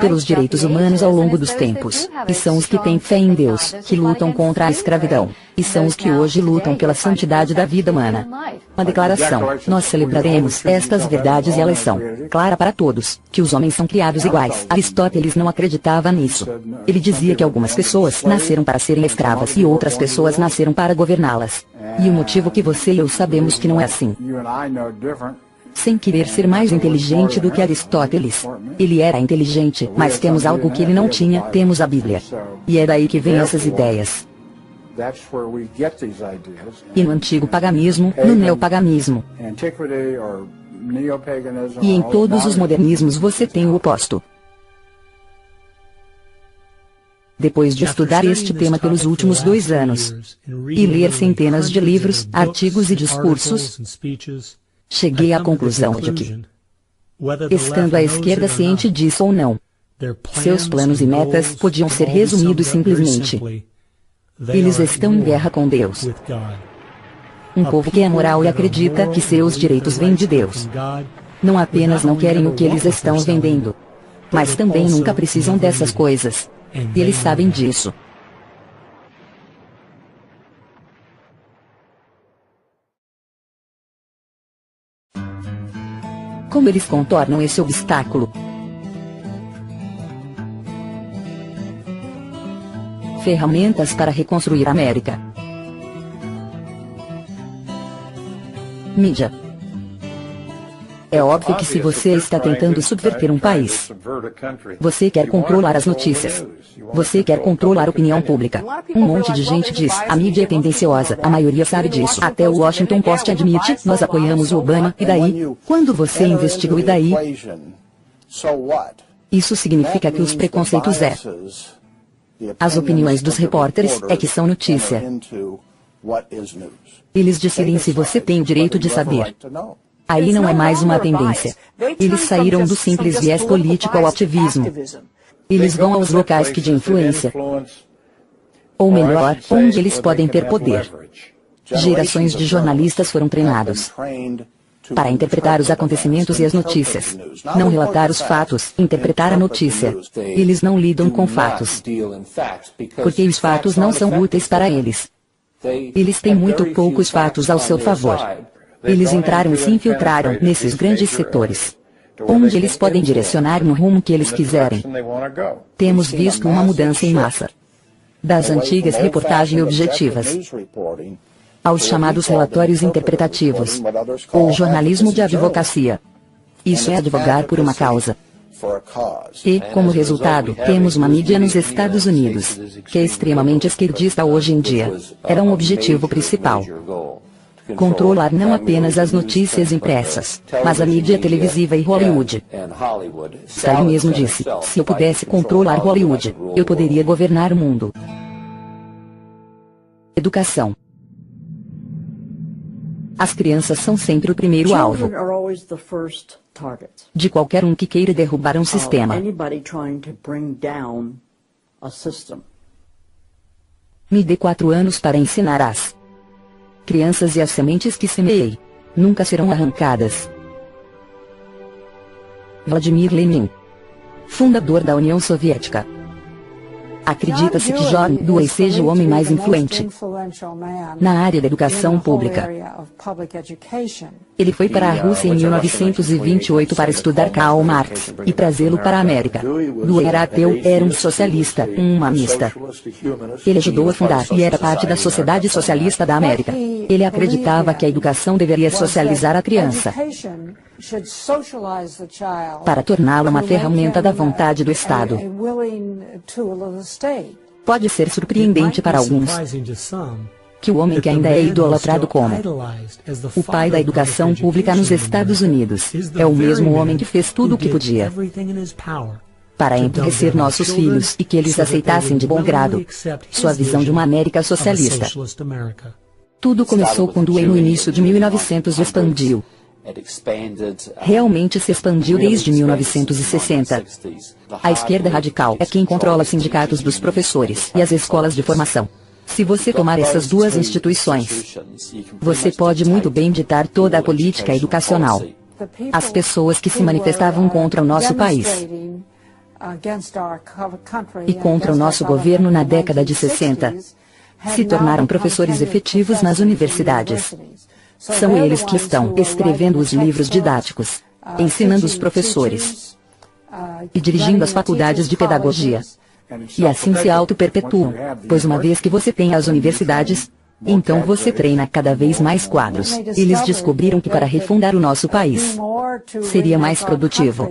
pelos direitos humanos ao longo dos tempos, e são os que têm fé em Deus, que lutam contra a escravidão, e são os que hoje lutam pela santidade da vida humana. Uma declaração: nós celebraremos estas verdades e elas são clara para todos, que os homens são criados iguais. Aristóteles não acreditava nisso. Ele dizia que algumas pessoas nasceram para serem escravas e outras pessoas nasceram para governá-las. E o motivo que você e eu sabemos que não é assim. Sem querer ser mais inteligente do que Aristóteles, ele era inteligente, mas temos algo que ele não tinha, temos a Bíblia. E é daí que vêm essas ideias. E no antigo paganismo, no neopaganismo, e em todos os modernismos você tem o oposto. Depois de estudar este tema pelos últimos 2 anos, e ler centenas de livros, artigos e discursos, cheguei à conclusão de que, estando a esquerda ciente disso ou não, seus planos e metas podiam ser resumidos simplesmente: eles estão em guerra com Deus. Um povo que é moral e acredita que seus direitos vêm de Deus. Não apenas não querem o que eles estão vendendo, mas também nunca precisam dessas coisas. E eles sabem disso. Como eles contornam esse obstáculo? Ferramentas para reconstruir a América. Mídia. É óbvio que se você está tentando subverter um país, você quer controlar as notícias. Você quer controlar a opinião pública. Um monte de gente diz, a mídia é tendenciosa, a maioria sabe disso. Até o Washington Post admite, nós apoiamos o Obama, e daí? Quando você investiga o e daí? Isso significa que os preconceitos as opiniões dos repórteres é que são notícia. Eles decidem se você tem o direito de saber. Aí não é mais uma tendência. Eles saíram do simples viés político ao ativismo. Eles vão aos locais que de influência. Ou melhor, onde eles podem ter poder. Gerações de jornalistas foram treinados para interpretar os acontecimentos e as notícias. Não relatar os fatos, interpretar a notícia. Eles não lidam com fatos, porque os fatos não são úteis para eles. Eles têm muito poucos fatos ao seu favor. Eles entraram e se infiltraram nesses grandes setores, onde eles podem direcionar no rumo que eles quiserem. Temos visto uma mudança em massa. Das antigas reportagens objetivas aos chamados relatórios interpretativos, ou jornalismo de advocacia. Isso é advogar por uma causa. E, como resultado, temos uma mídia nos Estados Unidos, que é extremamente esquerdista hoje em dia. Era um objetivo principal. Controlar não apenas as notícias impressas, mas a mídia televisiva e Hollywood. Stalin mesmo disse, se eu pudesse controlar Hollywood, eu poderia governar o mundo. Educação. As crianças são sempre o primeiro alvo de qualquer um que queira derrubar um sistema. Me dê 4 anos para ensinar as crianças e as sementes que semeei nunca serão arrancadas. Vladimir Lenin, fundador da União Soviética. Acredita-se que John Dewey seja o homem mais influente na área da educação pública. Ele foi para a Rússia em 1928 para estudar Karl Marx e trazê-lo para a América. Dewey era ateu, era um socialista, um humanista. Ele ajudou a fundar e era parte da Sociedade Socialista da América. Ele acreditava que a educação deveria socializar a criança para torná-la uma ferramenta da vontade do Estado. Pode ser surpreendente para alguns que o homem que ainda é idolatrado como o pai da educação pública nos Estados Unidos é o mesmo homem que fez tudo o que podia para enriquecer nossos filhos e que eles aceitassem de bom grado sua visão de uma América socialista. Tudo começou com Dewey no início de 1900 e expandiu. Realmente se expandiu desde 1960. A esquerda radical é quem controla os sindicatos dos professores e as escolas de formação. Se você tomar essas duas instituições, você pode muito bem ditar toda a política educacional. As pessoas que se manifestavam contra o nosso país e contra o nosso governo na década de 60 se tornaram professores efetivos nas universidades. São eles que estão escrevendo os livros didáticos, ensinando os professores e dirigindo as faculdades de pedagogia. E assim se auto-perpetuam, pois uma vez que você tem as universidades, então você treina cada vez mais quadros. Eles descobriram que para refundar o nosso país, seria mais produtivo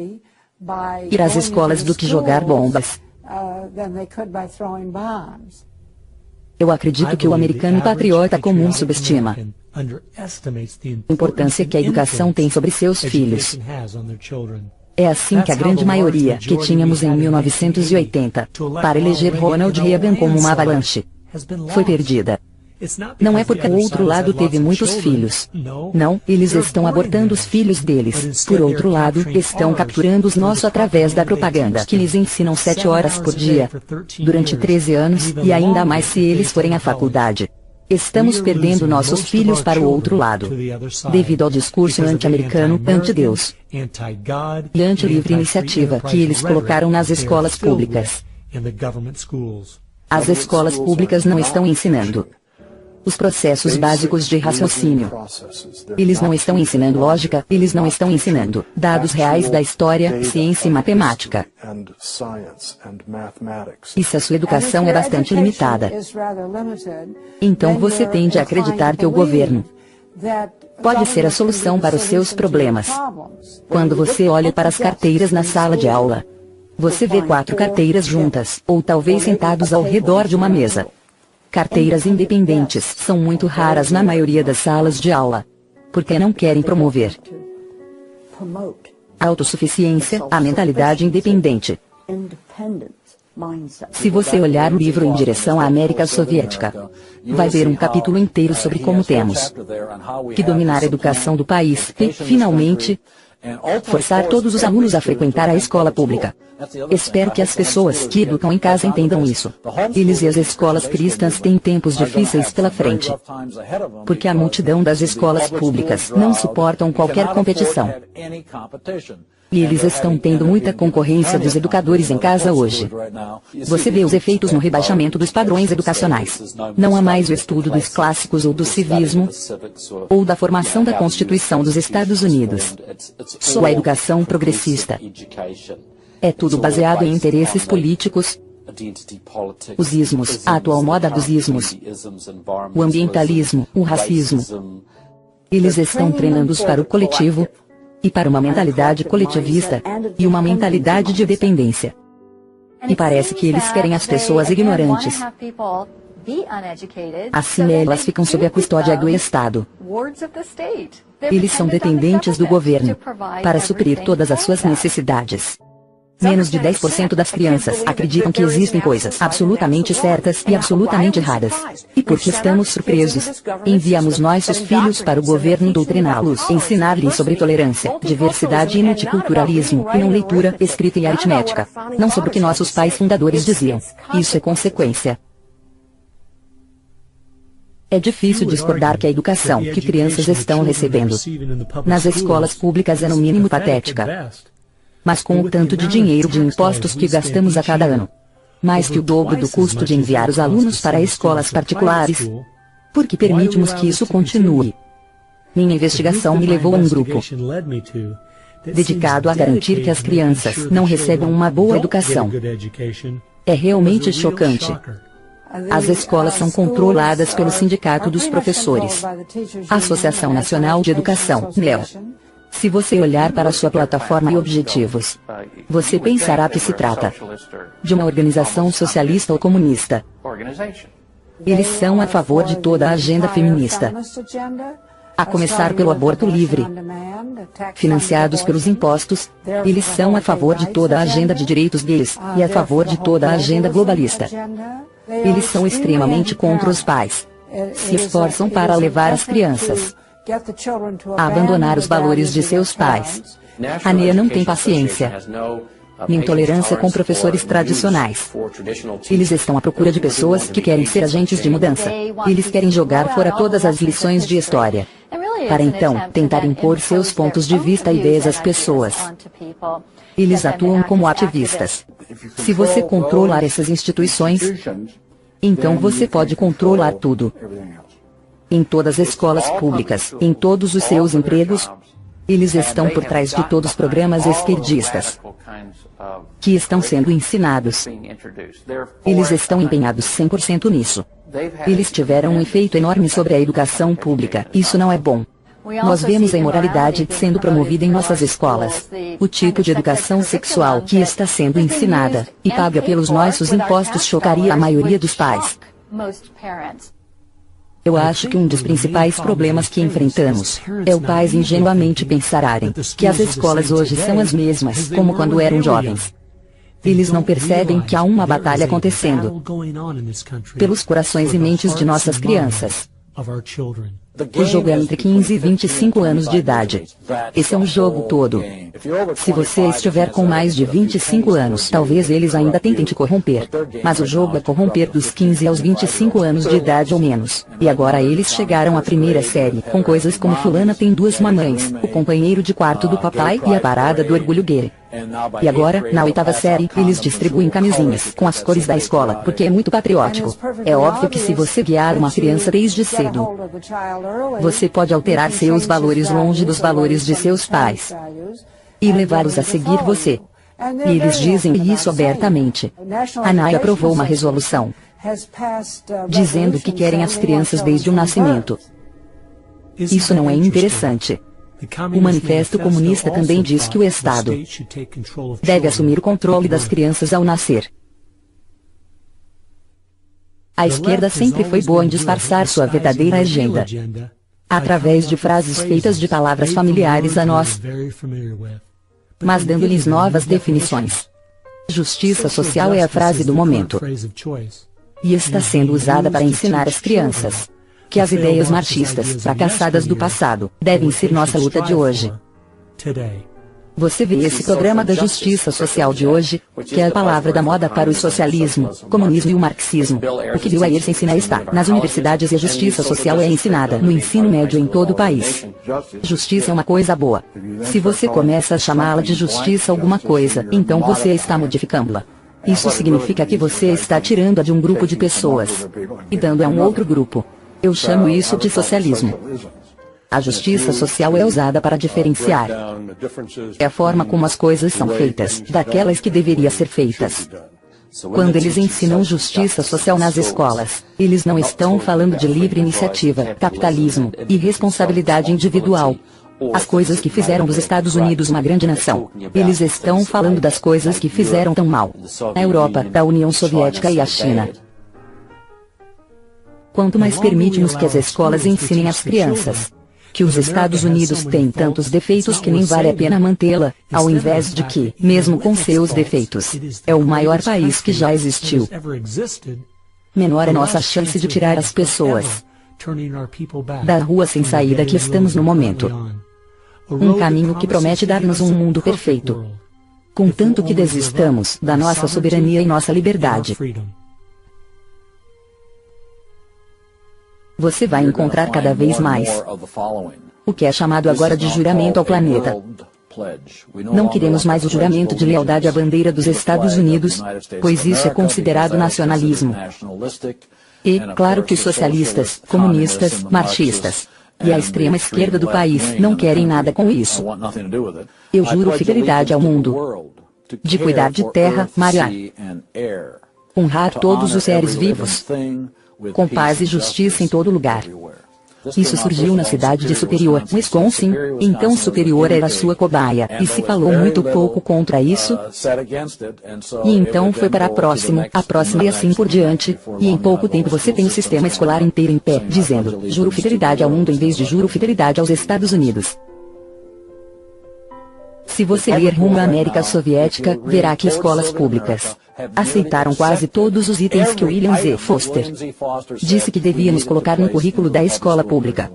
ir às escolas do que jogar bombas. Eu acredito que o americano patriota comum subestima a importância que a educação tem sobre seus filhos. É assim que a grande maioria que tínhamos em 1980 para eleger Ronald Reagan como uma avalanche foi perdida. Não é porque o outro lado teve muitos filhos. Não, eles estão abortando os filhos deles. Por outro lado, estão capturando os nossos através da propaganda que lhes ensinam 7 horas por dia, durante 13 anos, e ainda mais se eles forem à faculdade. Estamos perdendo nossos filhos para o outro lado, devido ao discurso anti-americano, anti-Deus e anti-livre iniciativa que eles colocaram nas escolas públicas. As escolas públicas não estão ensinando os processos básicos de raciocínio. Eles não estão ensinando lógica, eles não estão ensinando dados reais da história, ciência e matemática. E se a sua educação é bastante limitada, então você tende a acreditar que o governo pode ser a solução para os seus problemas. Quando você olha para as carteiras na sala de aula, você vê 4 carteiras juntas, ou talvez sentados ao redor de uma mesa. Carteiras independentes são muito raras na maioria das salas de aula, porque não querem promover a autossuficiência, a mentalidade independente. Se você olhar o livro Em Direção à América Soviética, vai ver um capítulo inteiro sobre como temos que dominar a educação do país e, finalmente, forçar todos os alunos a frequentar a escola pública. Espero que as pessoas que educam em casa entendam isso. Eles e as escolas cristãs têm tempos difíceis pela frente, porque a multidão das escolas públicas não suportam qualquer competição. E eles estão tendo muita concorrência dos educadores em casa hoje. Você vê os efeitos no rebaixamento dos padrões educacionais. Não há mais o estudo dos clássicos ou do civismo, ou da formação da Constituição dos Estados Unidos. Só a educação progressista. É tudo baseado em interesses políticos, os ismos, a atual moda dos ismos, o ambientalismo, o racismo. Eles estão treinando-os para o coletivo, e para uma mentalidade coletivista, e uma mentalidade de dependência. E parece que eles querem as pessoas ignorantes. Assim elas ficam sob a custódia do Estado. Eles são dependentes do governo para suprir todas as suas necessidades. Menos de 10% das crianças acreditam que existem coisas absolutamente certas e absolutamente erradas. E porque estamos surpresos, enviamos nossos filhos para o governo doutriná-los, ensinar-lhes sobre tolerância, diversidade e multiculturalismo, e não leitura, escrita e aritmética. Não sobre o que nossos pais fundadores diziam. Isso é consequência. É difícil discordar que a educação que crianças estão recebendo nas escolas públicas é no mínimo patética. Mas com o tanto de dinheiro de impostos que gastamos a cada ano, mais que o dobro do custo de enviar os alunos para escolas particulares, por que permitimos que isso continue? Minha investigação me levou a um grupo dedicado a garantir que as crianças não recebam uma boa educação. É realmente chocante. As escolas são controladas pelo Sindicato dos Professores, a Associação Nacional de Educação, NEL. Se você olhar para sua plataforma e objetivos, você pensará que se trata de uma organização socialista ou comunista. Eles são a favor de toda a agenda feminista, a começar pelo aborto livre. Financiados pelos impostos, eles são a favor de toda a agenda de direitos gays e a favor de toda a agenda globalista. Eles são extremamente contra os pais. Se esforçam para levar as crianças a abandonar os valores de seus pais. A NEA não tem paciência nem tolerância com professores tradicionais. Eles estão à procura de pessoas que querem ser agentes de mudança. Eles querem jogar fora todas as lições de história, para então tentar impor seus pontos de vista e ideias às pessoas. Eles atuam como ativistas. Se você controlar essas instituições, então você pode controlar tudo. Em todas as escolas públicas, em todos os seus empregos, eles estão por trás de todos os programas esquerdistas que estão sendo ensinados. Eles estão empenhados 100% nisso. Eles tiveram um efeito enorme sobre a educação pública. Isso não é bom. Nós vemos a imoralidade sendo promovida em nossas escolas. O tipo de educação sexual que está sendo ensinada e paga pelos nossos impostos chocaria a maioria dos pais. Eu acho que um dos principais problemas que enfrentamos é o pais ingenuamente pensarem que as escolas hoje são as mesmas como quando eram jovens. Eles não percebem que há uma batalha acontecendo pelos corações e mentes de nossas crianças. O jogo é entre 15 e 25 anos de idade. Esse é um jogo todo. Se você estiver com mais de 25 anos, talvez eles ainda tentem te corromper. Mas o jogo é corromper dos 15 aos 25 anos de idade ou menos. E agora eles chegaram à primeira série, com coisas como fulana tem duas mamães, o companheiro de quarto do papai e a parada do orgulho gay. E agora, na 8ª série, eles distribuem camisinhas com as cores da escola, porque é muito patriótico. É óbvio que se você guiar uma criança desde cedo, você pode alterar seus valores longe dos valores de seus pais e levá-los a seguir você. E eles dizem isso abertamente. A NAI aprovou uma resolução dizendo que querem as crianças desde o nascimento. Isso não é interessante. O Manifesto Comunista também diz que o Estado deve assumir o controle das crianças ao nascer. A esquerda sempre foi boa em disfarçar sua verdadeira agenda através de frases feitas de palavras familiares a nós, mas dando-lhes novas definições. Justiça social é a frase do momento, e está sendo usada para ensinar às crianças que as ideias marxistas fracassadas do passado devem ser nossa luta de hoje. Você vê esse programa da justiça social de hoje, que é a palavra da moda para o socialismo, comunismo e o marxismo. O que Bill Ayers ensina está nas universidades e a justiça social é ensinada no ensino médio em todo o país. Justiça é uma coisa boa. Se você começa a chamá-la de justiça alguma coisa, então você está modificando-la. Isso significa que você está tirando-a de um grupo de pessoas e dando-a a um outro grupo. Eu chamo isso de socialismo. A justiça social é usada para diferenciar. É a forma como as coisas são feitas, daquelas que deveriam ser feitas. Quando eles ensinam justiça social nas escolas, eles não estão falando de livre iniciativa, capitalismo e responsabilidade individual. As coisas que fizeram dos Estados Unidos uma grande nação. Eles estão falando das coisas que fizeram tão mal a Europa, a União Soviética e a China. Quanto mais permitimos que as escolas ensinem às crianças que os Estados Unidos têm tantos defeitos que nem vale a pena mantê-la, ao invés de que, mesmo com seus defeitos, é o maior país que já existiu, menor é nossa chance de tirar as pessoas da rua sem saída que estamos no momento. Um caminho que promete dar-nos um mundo perfeito, contanto que desistamos da nossa soberania e nossa liberdade. Você vai encontrar cada vez mais o que é chamado agora de juramento ao planeta. Não queremos mais o juramento de lealdade à bandeira dos Estados Unidos, pois isso é considerado nacionalismo. E, claro que os socialistas, comunistas, marxistas e a extrema esquerda do país não querem nada com isso. Eu juro fidelidade ao mundo, de cuidar de terra, mar e ar, honrar todos os seres vivos, com paz e justiça em todo lugar. Isso surgiu na cidade de Superior, Wisconsin, então Superior era sua cobaia, e se falou muito pouco contra isso, e então foi para a próxima e assim por diante, e em pouco tempo você tem o sistema escolar inteiro em pé, dizendo, juro fidelidade ao mundo em vez de juro fidelidade aos Estados Unidos. Se você ler Rumo à América Soviética, verá que escolas públicas aceitaram quase todos os itens que William Z. Foster disse que devíamos colocar no currículo da escola pública.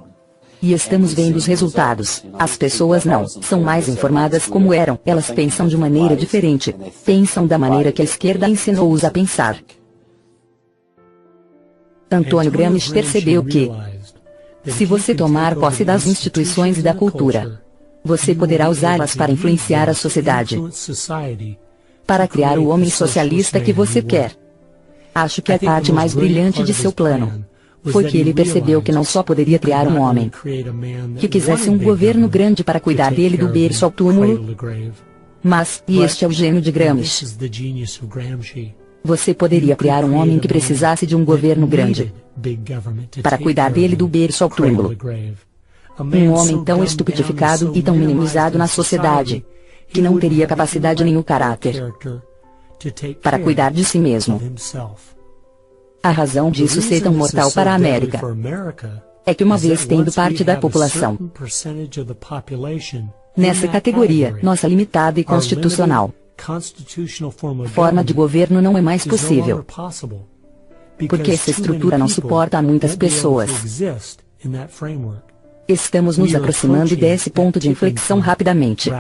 E estamos vendo os resultados. As pessoas não são mais informadas como eram, elas pensam de maneira diferente. Pensam da maneira que a esquerda ensinou-os a pensar. Antônio Gramsci percebeu que, se você tomar posse das instituições e da cultura, você poderá usá-las para influenciar a sociedade, para criar o homem socialista que você quer. Acho que a parte mais brilhante de seu plano foi que ele percebeu que não só poderia criar um homem que quisesse um governo grande para cuidar dele do berço ao túmulo, mas, e este é o gênio de Gramsci, você poderia criar um homem que precisasse de um governo grande para cuidar dele do berço ao túmulo. Um homem tão estupidificado e tão minimizado na sociedade, que não teria capacidade nem o caráter para cuidar de si mesmo. A razão disso ser tão mortal para a América é que, uma vez tendo parte da população nessa categoria, nossa limitada e constitucional forma de governo não é mais possível, porque essa estrutura não suporta a muitas pessoas. Estamos nos aproximando desse ponto de inflexão rapidamente.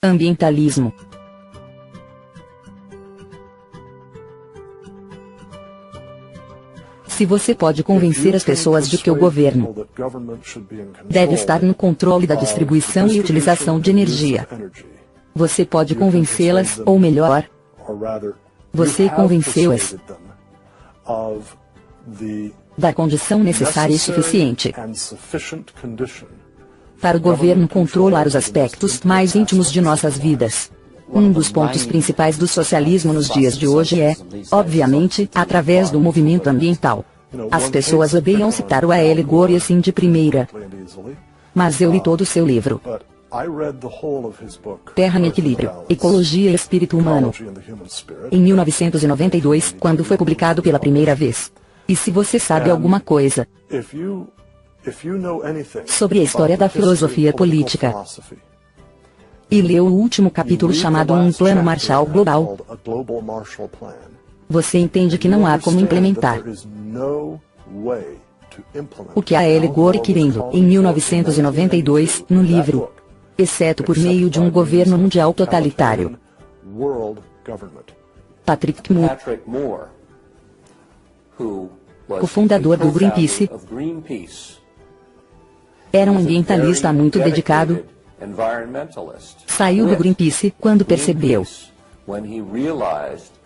Ambientalismo. Se você pode convencer as pessoas de que o governo deve estar no controle da distribuição e utilização de energia, você pode convencê-las, ou melhor, você convenceu-as da condição necessária e suficiente para o governo controlar os aspectos mais íntimos de nossas vidas. Um dos pontos principais do socialismo nos dias de hoje é, obviamente, através do movimento ambiental. As pessoas odeiam citar o A.L. Gore assim de primeira. Mas eu li todo o seu livro. Terra em Equilíbrio, Ecologia e Espírito Humano, em 1992, quando foi publicado pela primeira vez. E se você sabe alguma coisa sobre a história da filosofia política, e leu o último capítulo chamado Um Plano Marshall Global, você entende que não há como implementar o que A.L. Gore querendo, em 1992, no livro, exceto por meio de um governo mundial totalitário. Patrick Moore, o fundador do Greenpeace, era um ambientalista muito dedicado. Saiu do Greenpeace quando percebeu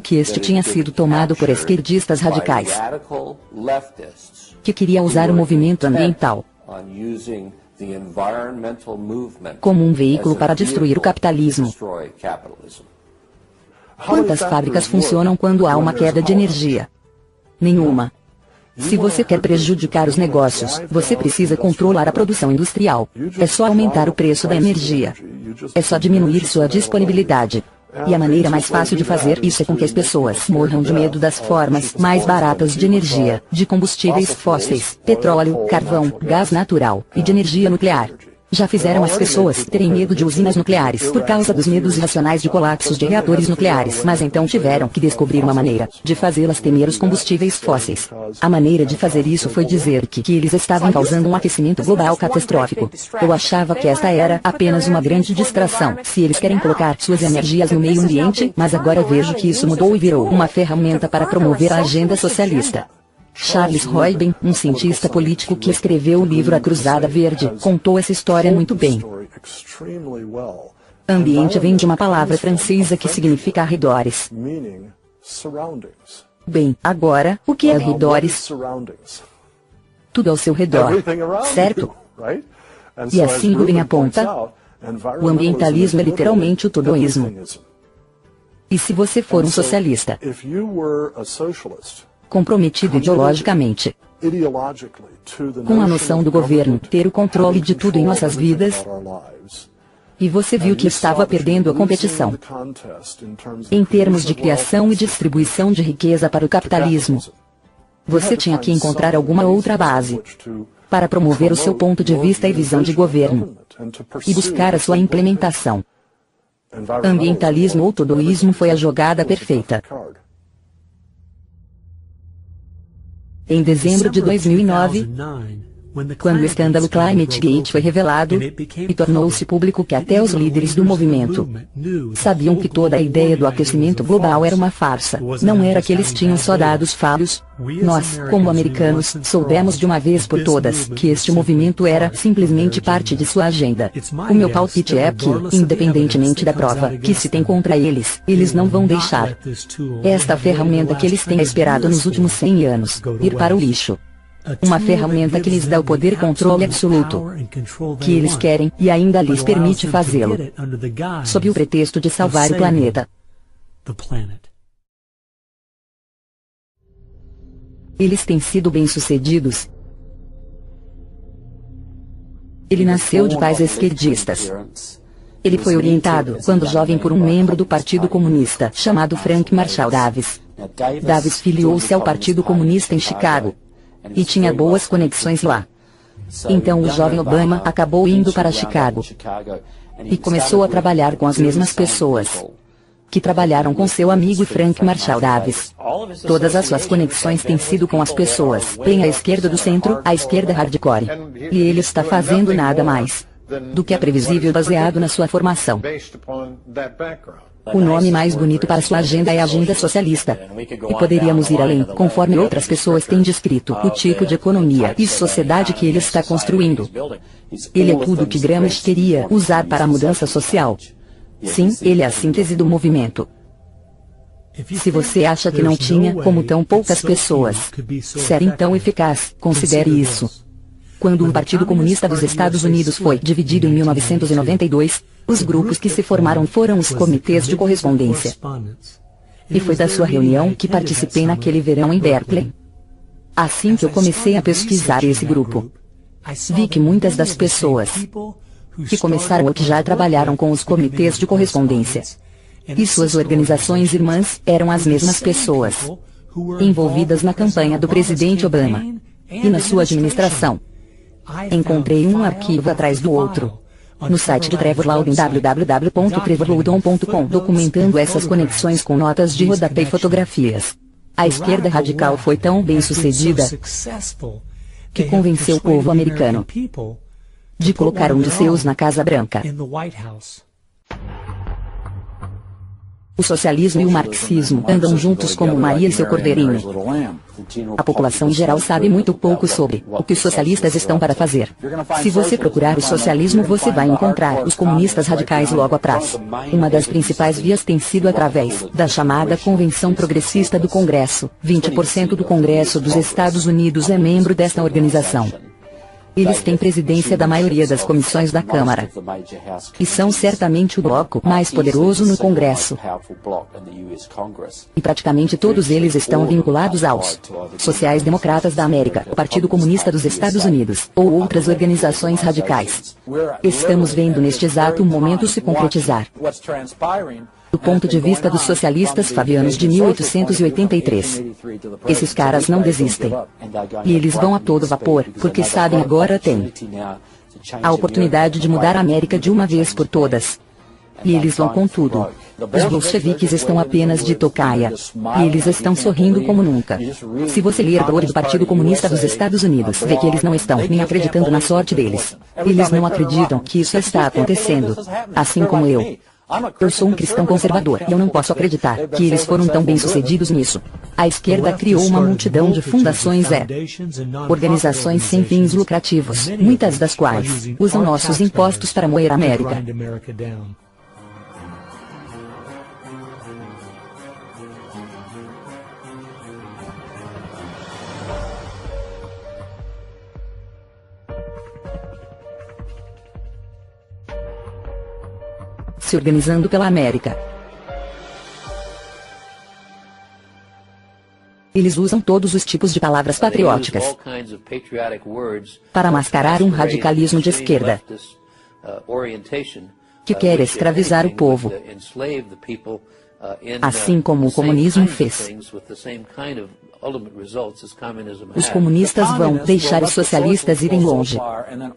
que este tinha sido tomado por esquerdistas radicais, que queria usar o movimento ambiental como um veículo para destruir o capitalismo. Quantas fábricas funcionam quando há uma queda de energia? Nenhuma. Se você quer prejudicar os negócios, você precisa controlar a produção industrial. É só aumentar o preço da energia. É só diminuir sua disponibilidade. E a maneira mais fácil de fazer isso é com que as pessoas morram de medo das formas mais baratas de energia, de combustíveis fósseis, petróleo, carvão, gás natural e de energia nuclear. Já fizeram as pessoas terem medo de usinas nucleares por causa dos medos irracionais de colapsos de reatores nucleares, mas então tiveram que descobrir uma maneira de fazê-las temer os combustíveis fósseis. A maneira de fazer isso foi dizer que eles estavam causando um aquecimento global catastrófico. Eu achava que esta era apenas uma grande distração, se eles querem colocar suas energias no meio ambiente, mas agora vejo que isso mudou e virou uma ferramenta para promover a agenda socialista. Charles Royden, um cientista político que escreveu o livro A Cruzada Verde, contou essa história muito bem. Ambiente vem de uma palavra francesa que significa arredores. Bem, agora, o que é arredores? Tudo ao seu redor, certo? E assim Rubin aponta, o ambientalismo é literalmente o todoísmo. E se você for um socialista, comprometido ideologicamente com a noção do governo ter o controle de tudo em nossas vidas, e você viu que estava perdendo a competição em termos de criação e distribuição de riqueza para o capitalismo, você tinha que encontrar alguma outra base para promover o seu ponto de vista e visão de governo e buscar a sua implementação. Ambientalismo ou todoísmo foi a jogada perfeita. Em dezembro de 2009, quando o escândalo ClimateGate foi revelado, e tornou-se público que até os líderes do movimento sabiam que toda a ideia do aquecimento global era uma farsa, não era que eles tinham só dados falhos. Nós, como americanos, soubemos de uma vez por todas que este movimento era simplesmente parte de sua agenda. O meu palpite é que, independentemente da prova que se tem contra eles, eles não vão deixar esta ferramenta que eles têm esperado nos últimos 100 anos ir para o lixo. Uma ferramenta que lhes dá o poder e controle absoluto que eles querem e ainda lhes permite fazê-lo sob o pretexto de salvar o planeta. Eles têm sido bem-sucedidos. Ele nasceu de pais esquerdistas. Ele foi orientado, quando jovem, por um membro do Partido Comunista, chamado Frank Marshall Davis. Davis filiou-se ao Partido Comunista em Chicago e tinha boas conexões lá. Então o jovem Obama acabou indo para Chicago e começou a trabalhar com as mesmas pessoas que trabalharam com seu amigo Frank Marshall Davis. Todas as suas conexões têm sido com as pessoas, bem à esquerda do centro, à esquerda hardcore. E ele está fazendo nada mais do que é previsível baseado na sua formação. O nome mais bonito para sua agenda é a agenda socialista. E poderíamos ir além, conforme outras pessoas têm descrito, o tipo de economia e sociedade que ele está construindo. Ele é tudo o que Gramsci queria usar para a mudança social. Sim, ele é a síntese do movimento. Se você acha que não tinha como tão poucas pessoas ser então eficaz, considere isso. Quando o Partido Comunista dos Estados Unidos foi dividido em 1992, os grupos que se formaram foram os comitês de correspondência. E foi da sua reunião que participei naquele verão em Berkeley. Assim que eu comecei a pesquisar esse grupo, vi que muitas das pessoas que começaram ou que já trabalharam com os comitês de correspondência e suas organizações irmãs eram as mesmas pessoas envolvidas na campanha do presidente Obama e na sua administração. Encontrei um arquivo atrás do outro no site de Trevor Loudon, www.trevorloudon.com, documentando essas conexões com notas de rodapé e fotografias. A esquerda radical foi tão bem sucedida que convenceu o povo americano de colocar um de seus na Casa Branca. O socialismo e o marxismo andam juntos como Maria e seu cordeirinho. A população em geral sabe muito pouco sobre o que os socialistas estão para fazer. Se você procurar o socialismo, você vai encontrar os comunistas radicais logo atrás. Uma das principais vias tem sido através da chamada Convenção Progressista do Congresso. 20% do Congresso dos Estados Unidos é membro desta organização. Eles têm presidência da maioria das comissões da Câmara. E são certamente o bloco mais poderoso no Congresso. E praticamente todos eles estão vinculados aos sociais-democratas da América, o Partido Comunista dos Estados Unidos, ou outras organizações radicais. Estamos vendo neste exato momento se concretizar. Do ponto de vista dos socialistas fabianos de 1883. Esses caras não desistem. E eles vão a todo vapor, porque sabem agora têm a oportunidade de mudar a América de uma vez por todas. E eles vão com tudo. Os bolcheviques estão apenas de tocaia. E eles estão sorrindo como nunca. Se você ler a blog do Partido Comunista dos Estados Unidos, vê que eles não estão nem acreditando na sorte deles. Eles não acreditam que isso está acontecendo. Assim como eu. Eu sou um cristão conservador e eu não posso acreditar que eles foram tão bem-sucedidos nisso. A esquerda criou uma multidão de fundações organizações sem fins lucrativos, muitas das quais usam nossos impostos para moer a América. Se organizando pela América. Eles usam todos os tipos de palavras patrióticas para mascarar um radicalismo de esquerda que quer escravizar o povo, assim como o comunismo fez. Os comunistas vão deixar os socialistas irem longe.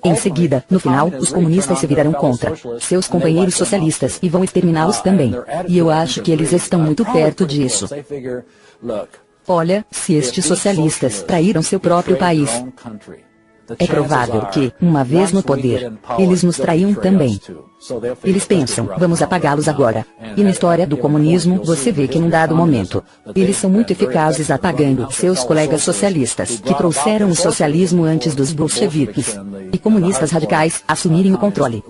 Em seguida, no final, os comunistas se virarão contra seus companheiros socialistas e vão exterminá-los também. E eu acho que eles estão muito perto disso. Olha, se estes socialistas traíram seu próprio país, é provável que, uma vez no poder, eles nos traiam também. Eles pensam, vamos apagá-los agora. E na história do comunismo, você vê que num dado momento, eles são muito eficazes apagando seus colegas socialistas, que trouxeram o socialismo antes dos bolcheviques e comunistas radicais assumirem o controle.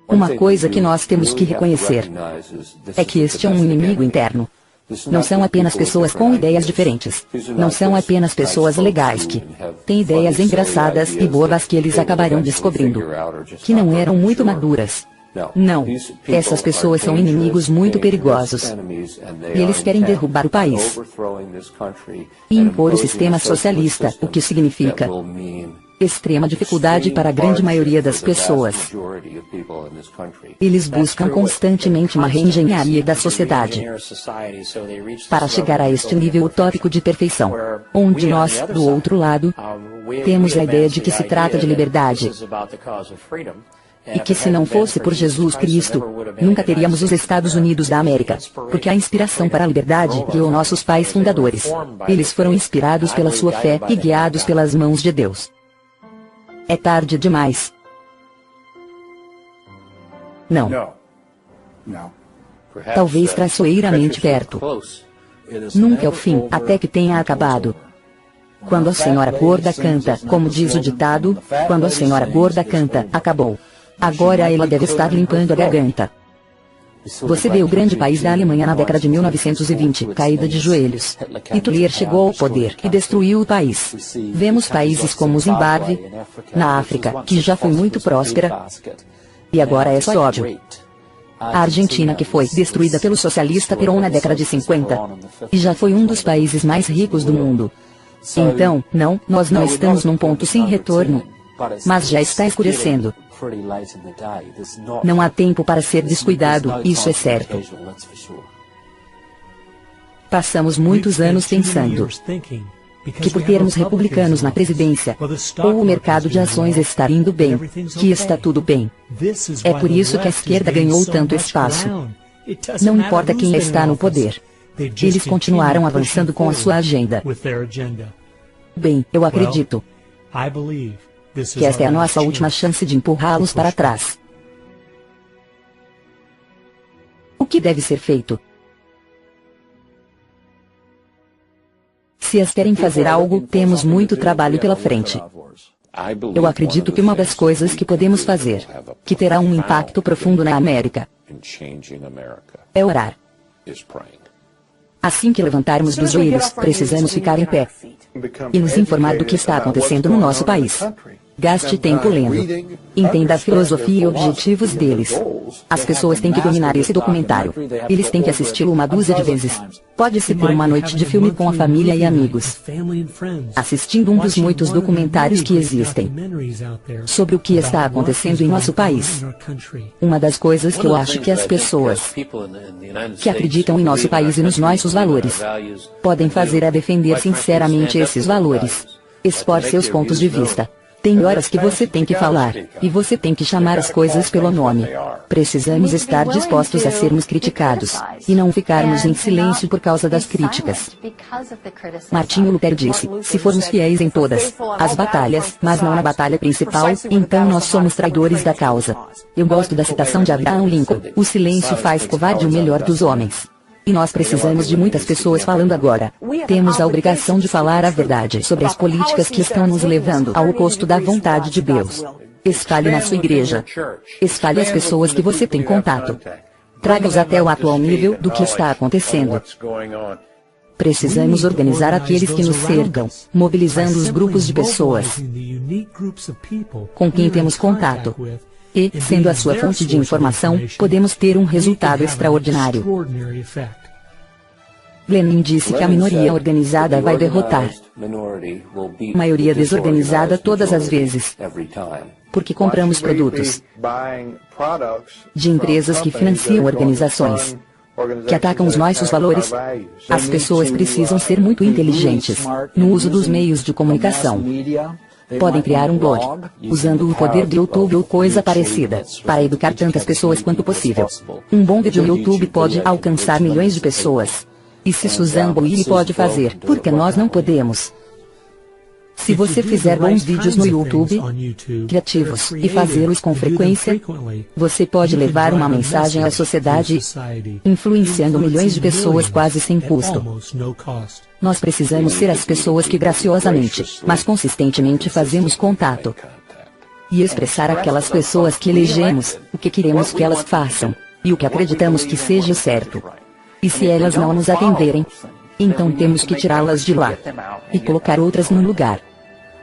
Uma coisa que nós temos que reconhecer é que este é um inimigo interno. Não são apenas pessoas com ideias diferentes. Não são apenas pessoas legais que têm ideias engraçadas e bobas que eles acabarão descobrindo que não eram muito maduras. Não. Essas pessoas são inimigos muito perigosos. E eles querem derrubar o país e impor o sistema socialista, o que significa extrema dificuldade para a grande maioria das pessoas. Eles buscam constantemente uma reengenharia da sociedade para chegar a este nível utópico de perfeição, onde nós, do outro lado, temos a ideia de que se trata de liberdade. E que se não fosse por Jesus Cristo, nunca teríamos os Estados Unidos da América, porque a inspiração para a liberdade guiou nossos pais fundadores. Eles foram inspirados pela sua fé e guiados pelas mãos de Deus. É tarde demais. Não. Talvez traiçoeiramente perto. Nunca é o fim, até que tenha acabado. Quando a senhora gorda canta, como diz o ditado, quando a senhora gorda canta, acabou. Agora ela deve estar limpando a garganta. Você vê o grande país da Alemanha na década de 1920, caída de joelhos. Hitler chegou ao poder e destruiu o país. Vemos países como Zimbábue, na África, que já foi muito próspera, e agora é só ódio. A Argentina, que foi destruída pelo socialista Perón na década de 50, e já foi um dos países mais ricos do mundo. Então, não, nós não estamos num ponto sem retorno, mas já está escurecendo. Não há tempo para ser descuidado, isso é certo. Passamos muitos anos pensando que por termos republicanos na presidência, ou o mercado de ações está indo bem, que está tudo bem. É por isso que a esquerda ganhou tanto espaço. Não importa quem está no poder. Eles continuaram avançando com a sua agenda. Bem, eu acredito que esta é a nossa última chance de empurrá-los para trás. O que deve ser feito? Se eles querem fazer algo, temos muito trabalho pela frente. Eu acredito que uma das coisas que podemos fazer, que terá um impacto profundo na América, é orar. Assim que levantarmos dos joelhos, precisamos ficar em pé e nos informar do que está acontecendo no nosso país. Gaste tempo lendo. Entenda a filosofia e objetivos deles. As pessoas têm que dominar esse documentário. Eles têm que assisti-lo uma dúzia de vezes. Pode-se ter uma noite de filme com a família e amigos, assistindo um dos muitos documentários que existem sobre o que está acontecendo em nosso país. Uma das coisas que eu acho que as pessoas que acreditam em nosso país e nos nossos valores podem fazer é defender sinceramente esses valores. Expor seus pontos de vista. Tem horas que você tem que falar, e você tem que chamar as coisas pelo nome. Precisamos estar dispostos a sermos criticados, e não ficarmos em silêncio por causa das críticas. Martinho Lutero disse, se formos fiéis em todas as batalhas, mas não na batalha principal, então nós somos traidores da causa. Eu gosto da citação de Abraham Lincoln, o silêncio faz covarde o melhor dos homens. E nós precisamos de muitas pessoas falando agora. Temos a obrigação de falar a verdade sobre as políticas que estão nos levando ao oposto da vontade de Deus. Espalhe na sua igreja. Espalhe as pessoas que você tem contato. Traga-os até o atual nível do que está acontecendo. Precisamos organizar aqueles que nos cercam, mobilizando os grupos de pessoas com quem temos contato. E, sendo a sua fonte de informação, podemos ter um resultado extraordinário. Lenin disse que a minoria organizada vai derrotar a maioria desorganizada todas as vezes. Porque compramos produtos de empresas que financiam organizações que atacam os nossos valores. As pessoas precisam ser muito inteligentes no uso dos meios de comunicação. Podem criar um blog, usando o poder de YouTube ou coisa parecida, para educar tantas pessoas quanto possível. Um bom vídeo no YouTube pode alcançar milhões de pessoas. E se Susan Boyle pode fazer, por que nós não podemos? Se você fizer bons vídeos no YouTube, criativos, e fazê-los com frequência, você pode levar uma mensagem à sociedade, influenciando milhões de pessoas quase sem custo. Nós precisamos ser as pessoas que graciosamente, mas consistentemente fazemos contato. E expressar àquelas pessoas que elegemos, o que queremos que elas façam, e o que acreditamos que seja certo. E se elas não nos atenderem, então temos que tirá-las de lá e colocar outras no lugar.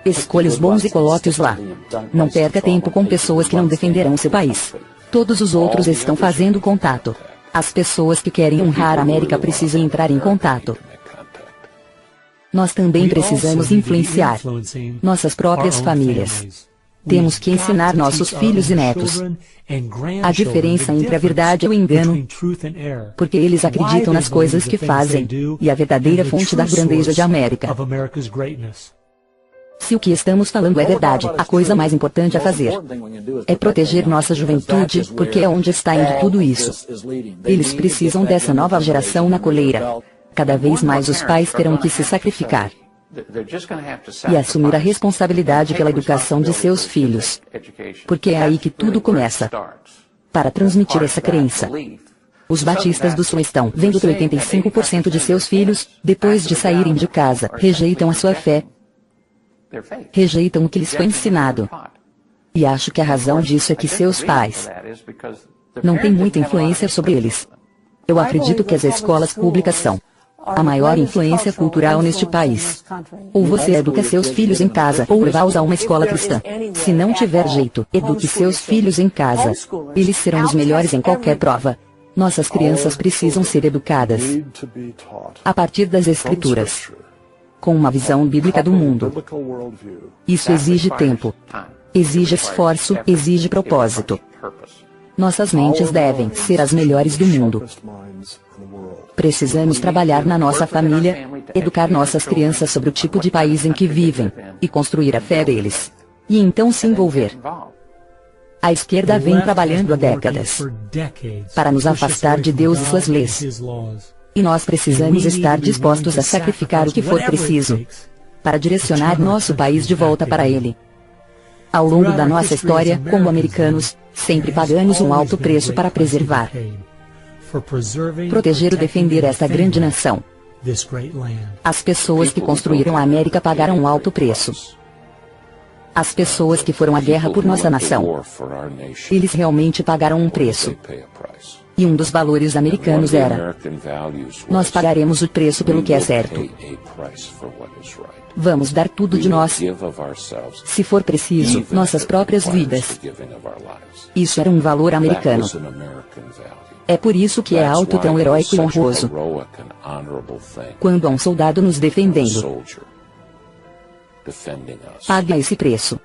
Escolha os bons e coloque-os lá. Não perca tempo com pessoas que não defenderão seu país. Todos os outros estão fazendo contato. As pessoas que querem honrar a América precisam entrar em contato. Nós também precisamos influenciar nossas próprias famílias. Temos que ensinar nossos filhos e netos a diferença entre a verdade e o engano, porque eles acreditam nas coisas que fazem, e a verdadeira fonte da grandeza de América. Se o que estamos falando é verdade, a coisa mais importante a fazer é proteger nossa juventude, porque é onde está indo tudo isso. Eles precisam dessa nova geração na coleira. Cada vez mais os pais terão que se sacrificar e assumir a responsabilidade pela educação de seus filhos, porque é aí que tudo começa. Para transmitir essa crença, os batistas do Sul estão vendo que 85% de seus filhos, depois de saírem de casa, rejeitam a sua fé, rejeitam o que lhes foi ensinado. E acho que a razão disso é que seus pais não têm muita influência sobre eles. Eu acredito que as escolas públicas são a maior influência cultural neste país. Ou você educa seus filhos em casa, ou leva-os a uma escola cristã. Se não tiver jeito, eduque seus filhos em casa. Eles serão os melhores em qualquer prova. Nossas crianças precisam ser educadas a partir das Escrituras, com uma visão bíblica do mundo. Isso exige tempo, exige esforço, exige propósito. Nossas mentes devem ser as melhores do mundo. Precisamos trabalhar na nossa família, educar nossas crianças sobre o tipo de país em que vivem, e construir a fé deles. E então se envolver. A esquerda vem trabalhando há décadas para nos afastar de Deus e suas leis. E nós precisamos estar dispostos a sacrificar o que for preciso para direcionar nosso país de volta para Ele. Ao longo da nossa história, como americanos, sempre pagamos um alto preço para preservar, proteger e defender esta grande nação. As pessoas que construíram a América pagaram um alto preço. As pessoas que foram à guerra por nossa nação, eles realmente pagaram um preço. E um dos valores americanos era: nós pagaremos o preço pelo que é certo. Vamos dar tudo de nós, se for preciso, nossas próprias vidas. Isso era um valor americano. É por isso que é algo tão heróico e honroso quando há um soldado nos defendendo. Paga esse preço.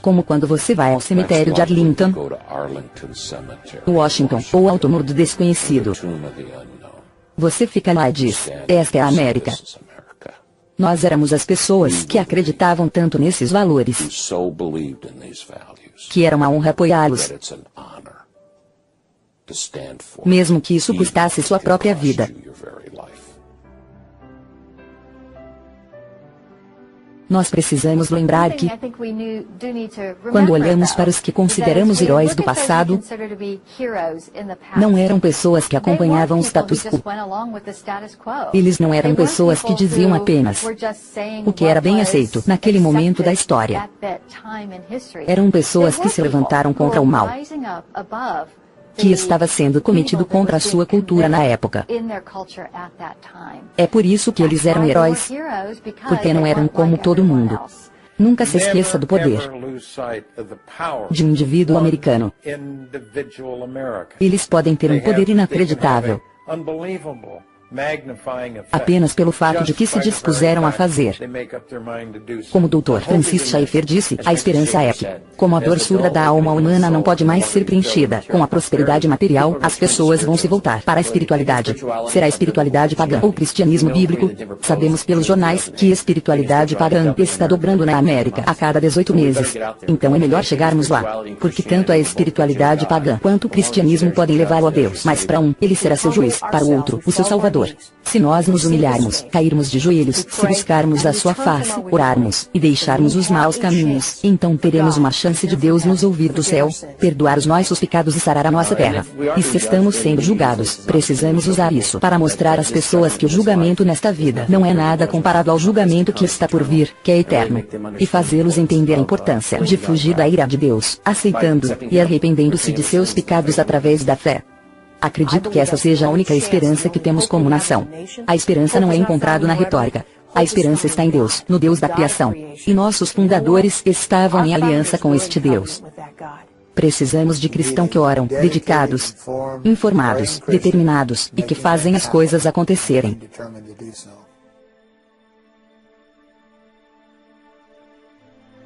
Como quando você vai ao cemitério de Arlington, Washington, ou ao túmulo do desconhecido. Você fica lá e diz: esta é a América. Nós éramos as pessoas que acreditavam tanto nesses valores, que era uma honra apoiá-los, mesmo que isso custasse sua própria vida. Nós precisamos lembrar que, quando olhamos para os que consideramos heróis do passado, não eram pessoas que acompanhavam o status quo. Eles não eram pessoas que diziam apenas o que era bem aceito naquele momento da história. Eram pessoas que se levantaram contra o mal que estava sendo cometido contra a sua cultura na época. É por isso que eles eram heróis, porque não eram como todo mundo. Nunca se esqueça do poder de um indivíduo americano. Eles podem ter um poder inacreditável, apenas pelo fato de que se dispuseram a fazer. Como o Dr. Francis Schaeffer disse, a esperança é que, como a dor surda da alma humana não pode mais ser preenchida com a prosperidade material, as pessoas vão se voltar para a espiritualidade. Será a espiritualidade pagã ou cristianismo bíblico? Sabemos pelos jornais que a espiritualidade pagã está dobrando na América a cada 18 meses. Então é melhor chegarmos lá, porque tanto a espiritualidade pagã quanto o cristianismo podem levá-lo a Deus. Mas para um, ele será seu juiz, para o outro, o seu salvador. Se nós nos humilharmos, cairmos de joelhos, se buscarmos a sua face, orarmos, e deixarmos os maus caminhos, então teremos uma chance de Deus nos ouvir do céu, perdoar os nossos pecados e sarar a nossa terra. E se estamos sendo julgados, precisamos usar isso para mostrar às pessoas que o julgamento nesta vida não é nada comparado ao julgamento que está por vir, que é eterno. E fazê-los entender a importância de fugir da ira de Deus, aceitando e arrependendo-se de seus pecados através da fé. Acredito que essa seja a única esperança que temos como nação. A esperança não é encontrada na retórica. A esperança está em Deus, no Deus da criação. E nossos fundadores estavam em aliança com este Deus. Precisamos de cristãos que oram, dedicados, informados, determinados, e que fazem as coisas acontecerem.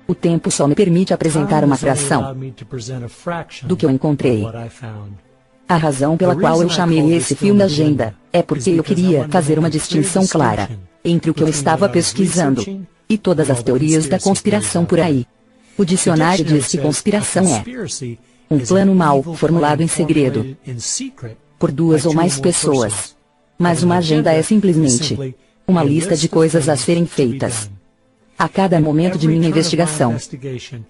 O tempo só me permite apresentar uma fração do que eu encontrei. A razão pela qual eu chamei esse filme Agenda é porque eu queria fazer uma distinção clara entre o que eu estava pesquisando e todas as teorias da conspiração por aí. O dicionário diz que conspiração é um plano mal formulado em segredo por duas ou mais pessoas. Mas uma agenda é simplesmente uma lista de coisas a serem feitas. A cada momento de minha investigação,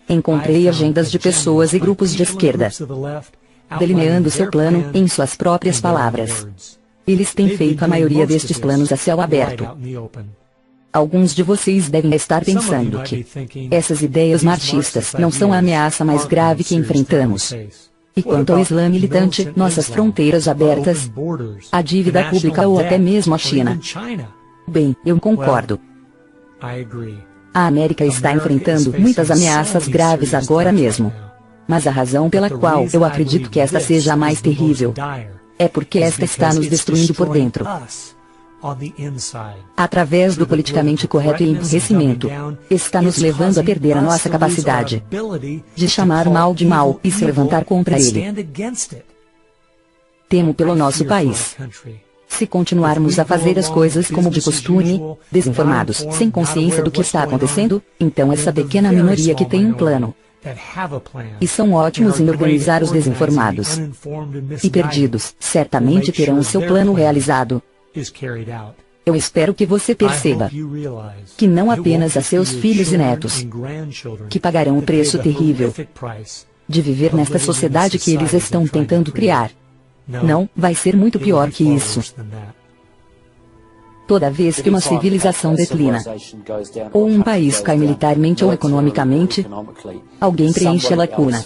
encontrei agendas de pessoas e grupos de esquerda delineando seu plano em suas próprias palavras. Eles têm feito a maioria destes planos a céu aberto. Alguns de vocês devem estar pensando que essas ideias marxistas não são a ameaça mais grave que enfrentamos. E quanto ao Islã militante, nossas fronteiras abertas, a dívida pública ou até mesmo a China. Bem, eu concordo. A América está enfrentando muitas ameaças graves agora mesmo. Mas a razão pela qual eu acredito que esta seja a mais terrível é porque esta está nos destruindo por dentro. Através do politicamente correto e emburrecimento, está nos levando a perder a nossa capacidade de chamar o mal de mal e se levantar contra ele. Temo pelo nosso país. Se continuarmos a fazer as coisas como de costume, desinformados, sem consciência do que está acontecendo, então essa pequena minoria que tem um plano, e são ótimos em organizar os desinformados e perdidos, certamente terão o seu plano realizado. Eu espero que você perceba que não apenas a seus filhos e netos que pagarão o preço terrível de viver nesta sociedade que eles estão tentando criar. Não, vai ser muito pior que isso. Toda vez que uma civilização declina, ou um país cai militarmente ou economicamente, alguém preenche a lacuna.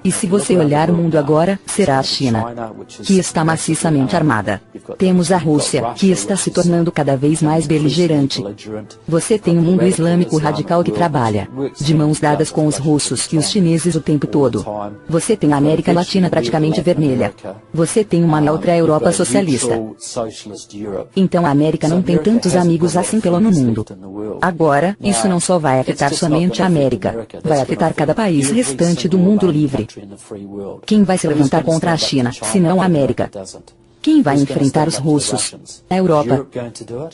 E se você olhar o mundo agora, será a China, que está maciçamente armada. Temos a Rússia, que está se tornando cada vez mais beligerante. Você tem um mundo islâmico radical que trabalha de mãos dadas com os russos e os chineses o tempo todo. Você tem a América Latina praticamente vermelha. Você tem uma neutra Europa socialista. Então a América não tem tantos amigos assim pelo mundo. Agora, isso não só vai afetar somente a América, vai afetar cada país restante do mundo livre. Quem vai se levantar contra a China, se não a América? Quem vai enfrentar os russos? A Europa,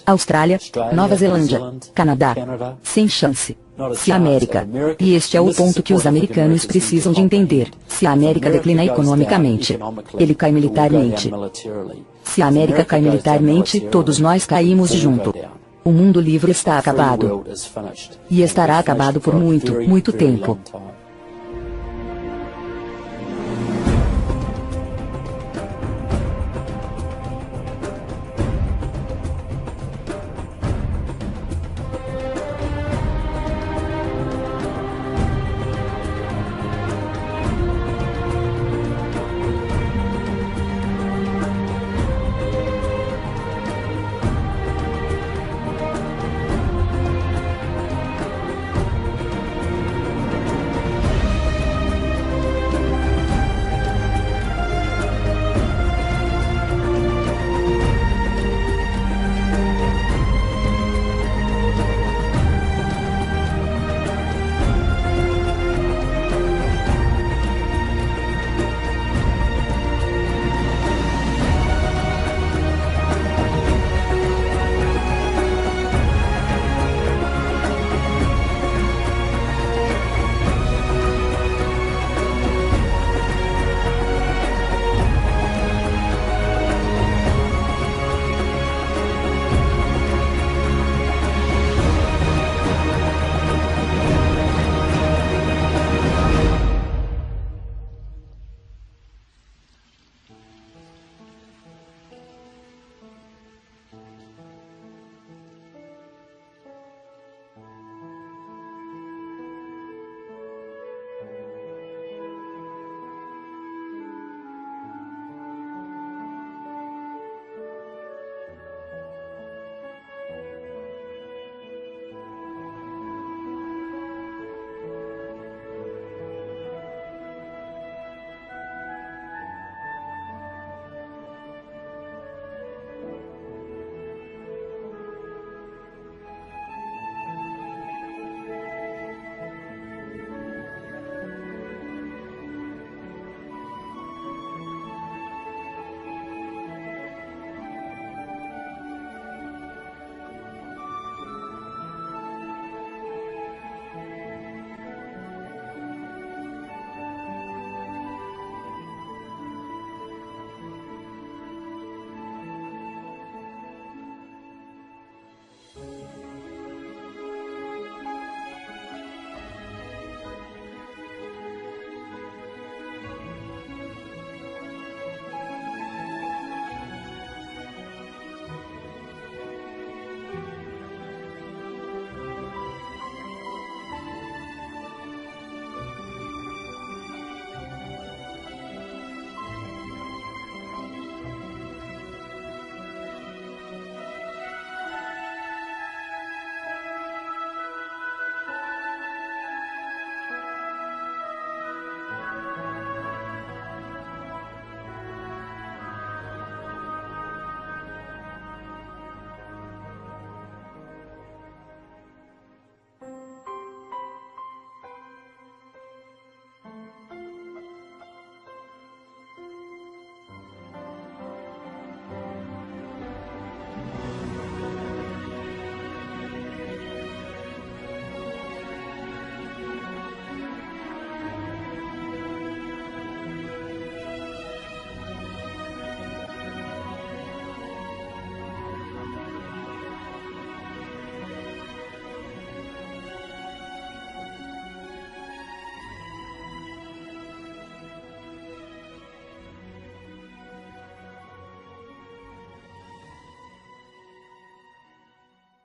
Austrália, Nova Zelândia, Canadá. Sem chance. Se a América, e este é o ponto que os americanos precisam de entender, se a América declina economicamente, ele cai militarmente. Se a América cai militarmente, todos nós caímos junto. O mundo livre está acabado. E estará acabado por muito, muito tempo.